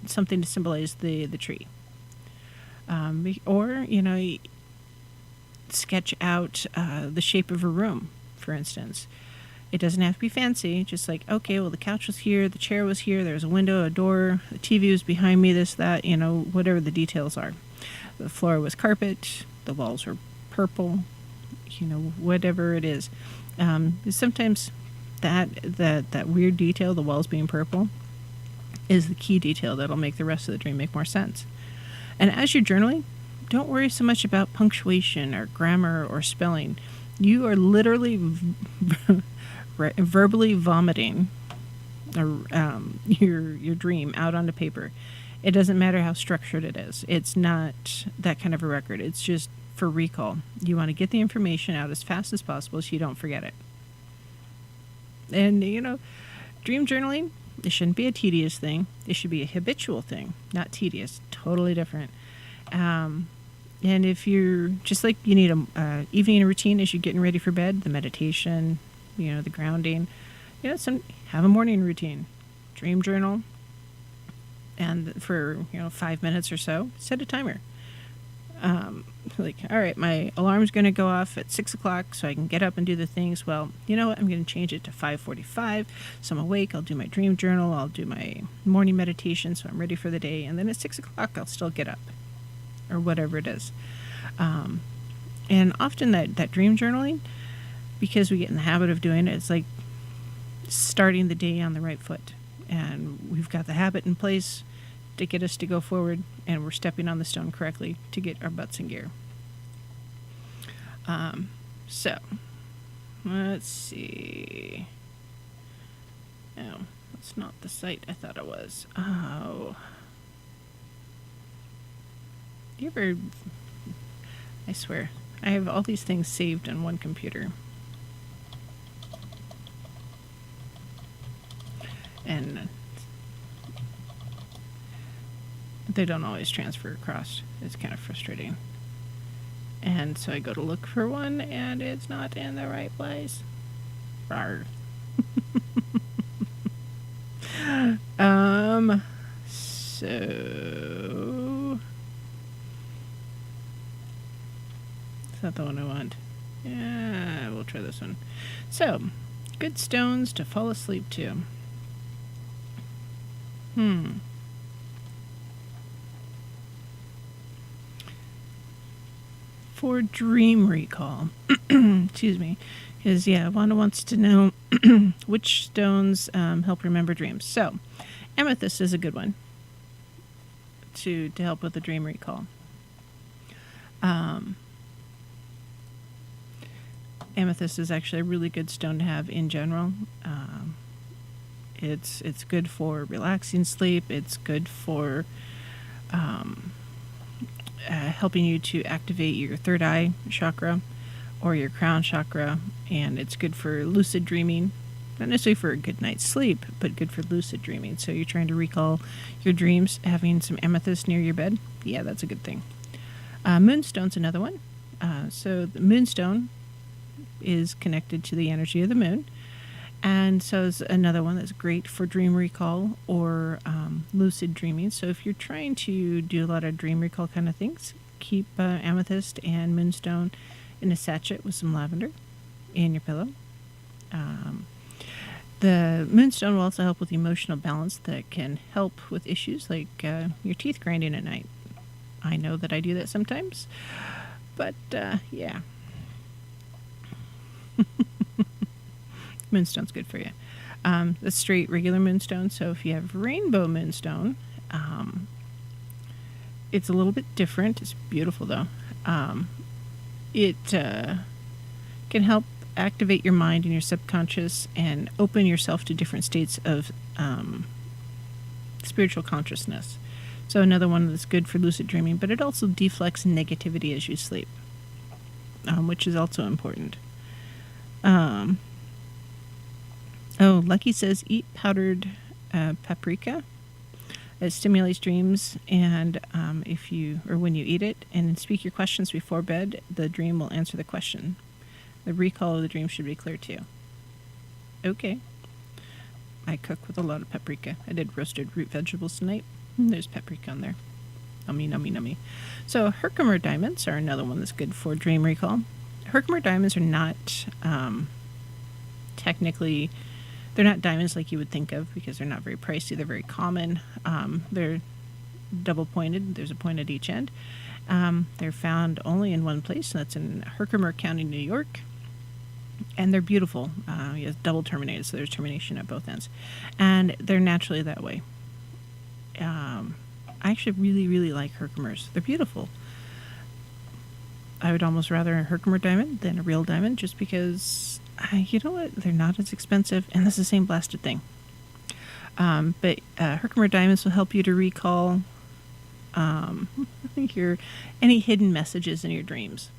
Something to symbolize the tree. Or sketch out the shape of a room, for instance. It doesn't have to be fancy, just like, okay, well, the couch was here, the chair was here, there was a window, a door, the TV was behind me, this, that, whatever the details are. The floor was carpet, the walls were purple, whatever it is. Sometimes that weird detail, the walls being purple, is the key detail that'll make the rest of the dream make more sense. And as you're journaling, don't worry so much about punctuation or grammar or spelling. You are literally verbally vomiting your dream out onto paper. It doesn't matter how structured it is. It's not that kind of a record. It's just for recall. You want to get the information out as fast as possible so you don't forget it. And, dream journaling, it shouldn't be a tedious thing. It should be a habitual thing, not tedious. Totally different. And if you're just like you need a evening routine as you're getting ready for bed, the meditation, the grounding, have a morning routine, dream journal, and for 5 minutes or so, set a timer. All right, my alarm's going to go off at 6:00 so I can get up and do the things. Well, you know what? I'm going to change it to 5:45. So I'm awake. I'll do my dream journal. I'll do my morning meditation. So I'm ready for the day. And then at 6:00, I'll still get up, or whatever it is. And often that dream journaling, because we get in the habit of doing it, it's like starting the day on the right foot. And we've got the habit in place to get us to go forward, and we're stepping on the stone correctly to get our butts in gear. So, let's see. No, that's not the site I thought it was. Oh. Do you ever... I swear, I have all these things saved on one computer. and they don't always transfer across. It's kind of frustrating. And so I go to look for one, and it's not in the right place. Rawr. So is that the one I want? Yeah, we'll try this one. So, good stones to fall asleep to. For dream recall. Excuse me. Because, yeah, Wanda wants to know which stones help remember dreams. So, amethyst is a good one to help with the dream recall. Amethyst is actually a really good stone to have in general. It's good for relaxing sleep. It's good for helping you to activate your third eye chakra or your crown chakra, and it's good for lucid dreaming. Not necessarily for a good night's sleep, but good for lucid dreaming. So you're trying to recall your dreams, having some amethyst near your bed. Yeah, that's a good thing. Moonstone's another one. So the moonstone is connected to the energy of the moon. And so is another one that's great for dream recall or lucid dreaming. So if you're trying to do a lot of dream recall kind of things, keep amethyst and moonstone in a sachet with some lavender in your pillow. The moonstone will also help with emotional balance that can help with issues like your teeth grinding at night. I know that I do that sometimes, but yeah. Moonstone's good for you. The straight regular moonstone. So if you have rainbow moonstone, it's a little bit different. It's beautiful though. It can help activate your mind and your subconscious and open yourself to different states of spiritual consciousness. So another one that's good for lucid dreaming, but it also deflects negativity as you sleep, which is also important. Lucky says eat powdered paprika. It stimulates dreams, and when you eat it and speak your questions before bed, the dream will answer the question. The recall of the dream should be clear too. Okay. I cook with a lot of paprika. I did roasted root vegetables tonight. There's paprika on there. Nummy, nummy, nummy. So Herkimer diamonds are another one that's good for dream recall. Herkimer diamonds are not technically, they're not diamonds like you would think of because they're not very pricey. They're very common. They're double pointed. There's a point at each end. They're found only in one place, and that's in Herkimer County, New York. And they're beautiful. It's double terminated, so there's termination at both ends. And they're naturally that way. I actually really, really like Herkimers. They're beautiful. I would almost rather a Herkimer diamond than a real diamond just because, you know what, they're not as expensive, and that's the same blasted thing. But Herkimer diamonds will help you to recall any hidden messages in your dreams.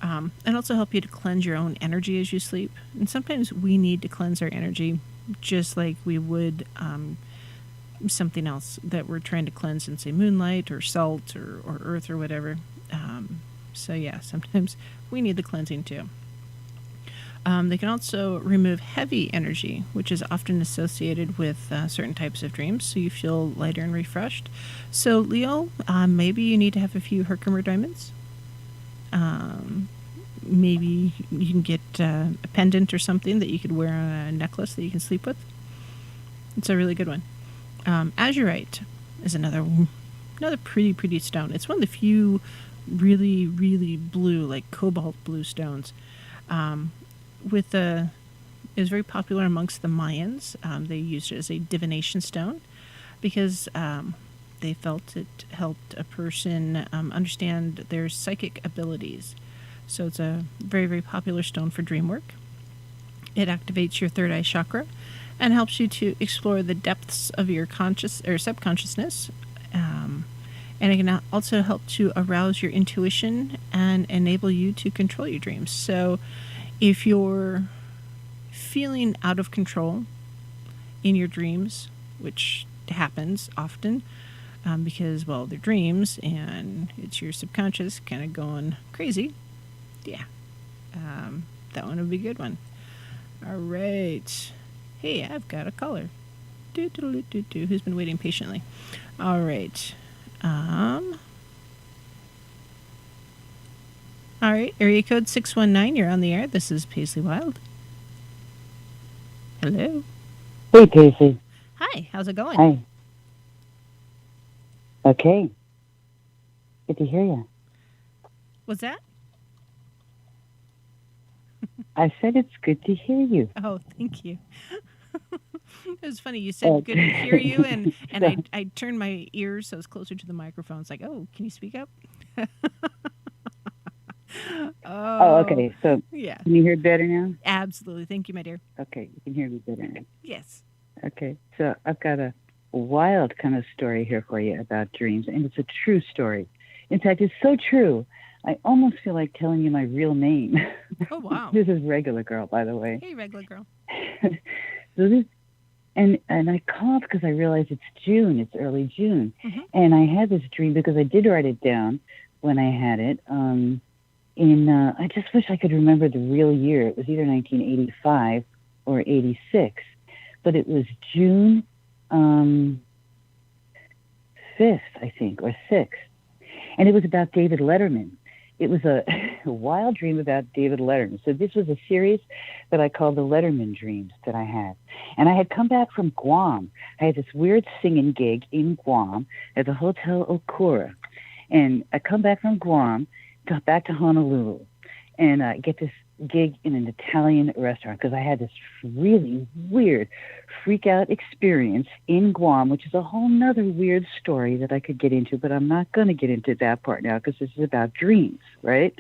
And also help you to cleanse your own energy as you sleep. And sometimes we need to cleanse our energy just like we would something else that we're trying to cleanse in, say, moonlight or salt or earth or whatever. So yeah, sometimes we need the cleansing too. They can also remove heavy energy, which is often associated with certain types of dreams, so you feel lighter and refreshed. So Leo, maybe you need to have a few Herkimer diamonds. Maybe you can get a pendant or something that you could wear on a necklace that you can sleep with. It's a really good one. Azurite is another pretty stone. It's one of the few really, really blue, like cobalt blue stones. It was very popular amongst the Mayans. They used it as a divination stone because they felt it helped a person understand their psychic abilities. So it's a very, very popular stone for dream work. It activates your third eye chakra and helps you to explore the depths of your conscious or subconsciousness. And it can also help to arouse your intuition and enable you to control your dreams. So if you're feeling out of control in your dreams, which happens often because, well, they're dreams and it's your subconscious kind of going crazy. Yeah, that one would be a good one. All right. Hey, I've got a caller. Who's been waiting patiently? All right. Um, all right. Area code 619. You're on the air. This is Paisley Wild. Hello.
Hey, Paisley.
Hi. How's it going?
Hi. Okay. Good to hear you.
What's that?
I said it's good to hear you.
Oh, thank you. It was funny. You said good to hear you, and I turned my ears so it's closer to the microphone. It's like, oh, can you speak up?
Oh, okay. So
yeah.
Can you hear better now?
Absolutely. Thank you, my dear.
Okay, you can hear me better now.
Yes.
Okay. So I've got a wild kind of story here for you about dreams, and it's a true story. In fact, it's so true, I almost feel like telling you my real name.
Oh, wow.
This is Regular Girl, by the way.
Hey, Regular Girl.
So this, and I called because I realized it's June. It's early June.
Mm-hmm.
And I had this dream because I did write it down when I had it. I just wish I could remember the real year. It was either 1985 or 86. But it was June 5th, I think, or 6th. And it was about David Letterman. It was a wild dream about David Letterman. So this was a series that I called the Letterman Dreams that I had. And I had come back from Guam. I had this weird singing gig in Guam at the Hotel Okura. And I come back from Guam, got back to Honolulu, and I get this gig in an Italian restaurant because I had this really weird freak out experience in Guam, which is a whole nother weird story that I could get into, but I'm not going to get into that part now because this is about dreams, right?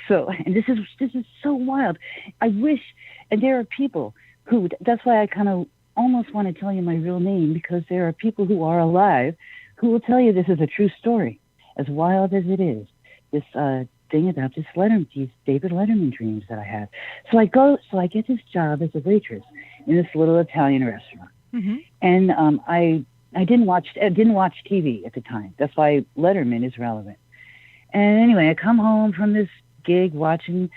So, and this is so wild. I wish, and there are people who, that's why I kind of almost want to tell you my real name, because there are people who are alive who will tell you this is a true story, as wild as it is. This thing about these David Letterman dreams that I had. So I get this job as a waitress in this little Italian restaurant.
Mm-hmm.
And I didn't watch TV at the time. That's why Letterman is relevant. And anyway, I come home from this gig doing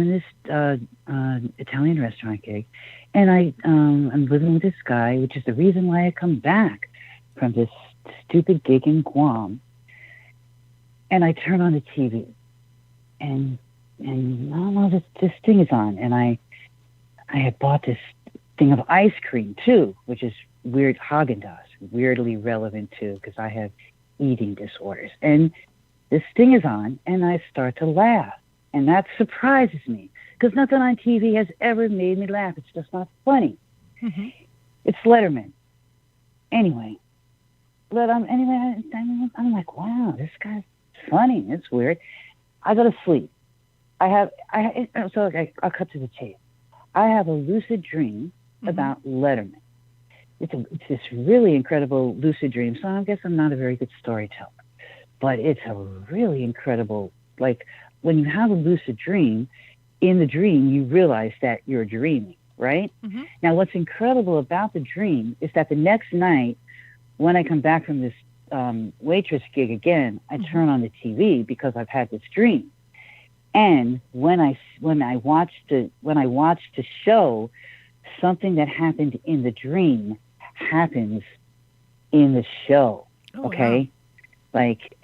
this Italian restaurant gig, and I'm living with this guy, which is the reason why I come back from this stupid gig in Guam. And I turn on the TV, and I don't know, this thing is on, and I had bought this thing of ice cream too, which is weird, Haagen-Dazs, weirdly relevant too, because I have eating disorders. And this thing is on, and I start to laugh, and that surprises me, because nothing on TV has ever made me laugh. It's just not funny.
Mm-hmm.
It's Letterman. Anyway, I'm like, wow, this guy's funny. It's weird. I go to sleep. I'll cut to the chase. I have a lucid dream about Letterman. It's this really incredible lucid dream. So I guess I'm not a very good storyteller, but it's a really incredible, like when you have a lucid dream, in the dream, you realize that you're dreaming, right?
Mm-hmm.
Now, what's incredible about the dream is that the next night, when I come back from this waitress gig again, I turn on the TV because I've had this dream. And when I watched the show, something that happened in the dream happens in the show.
Oh,
okay,
wow.
Like,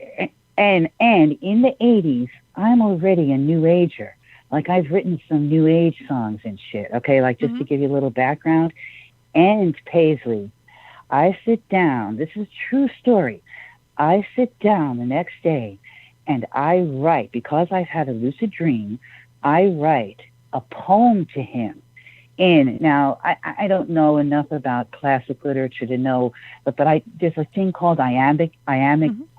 and in the 80s, I'm already a new ager. Like, I've written some new age songs and shit. Okay, like just to give you a little background. And Paisley, I sit down. This is a true story. I sit down the next day and I write, because I've had a lucid dream, I write a poem to him. And now I don't know enough about classic literature to know, but there's a thing called iambic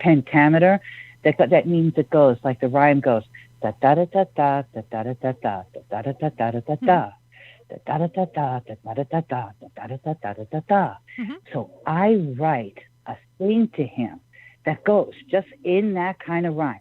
pentameter that means it goes like the rhyme goes da da da da da da da da da da da da da da da da. Da da da da da da da da da da da da da da da. So I write a thing to him that goes just in that kind of rhyme.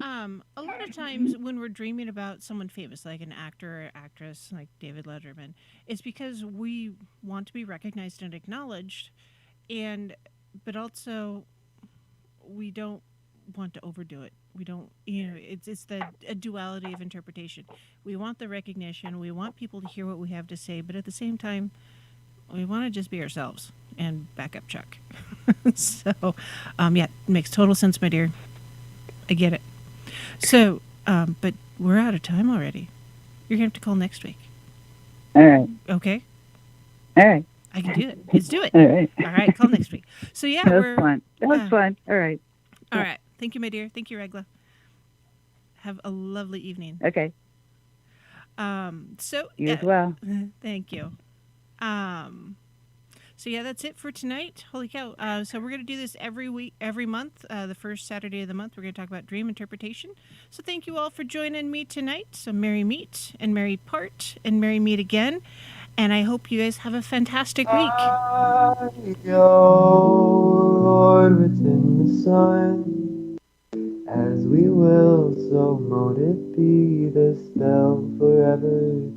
A lot of times when we're dreaming about someone famous, like an actor or actress, like David Letterman, it's because we want to be recognized and acknowledged, and but also we don't want to overdo it. We don't, it's the a duality of interpretation. We want the recognition. We want people to hear what we have to say, but at the same time, we want to just be ourselves and back up Chuck. So, yeah, it makes total sense, my dear. I get it. So, but we're out of time already. You're gonna have to call next week.
All right.
Okay,
All right.
I can do it. Let's do it.
All right.
All right, call next week. So yeah,
That was
we're
fun. That was fun. All right.
all right. Thank you, my dear. Thank you, Regla. Have a lovely evening.
Okay.
So
You as well.
thank you. So yeah, that's it for tonight. Holy cow! So we're gonna do this every week, every month. The first Saturday of the month, we're gonna talk about dream interpretation. So thank you all for joining me tonight. So merry meet and merry part and merry meet again. And I hope you guys have a fantastic week.
Lord, within the sun, as we will, so mote it be the spell forever.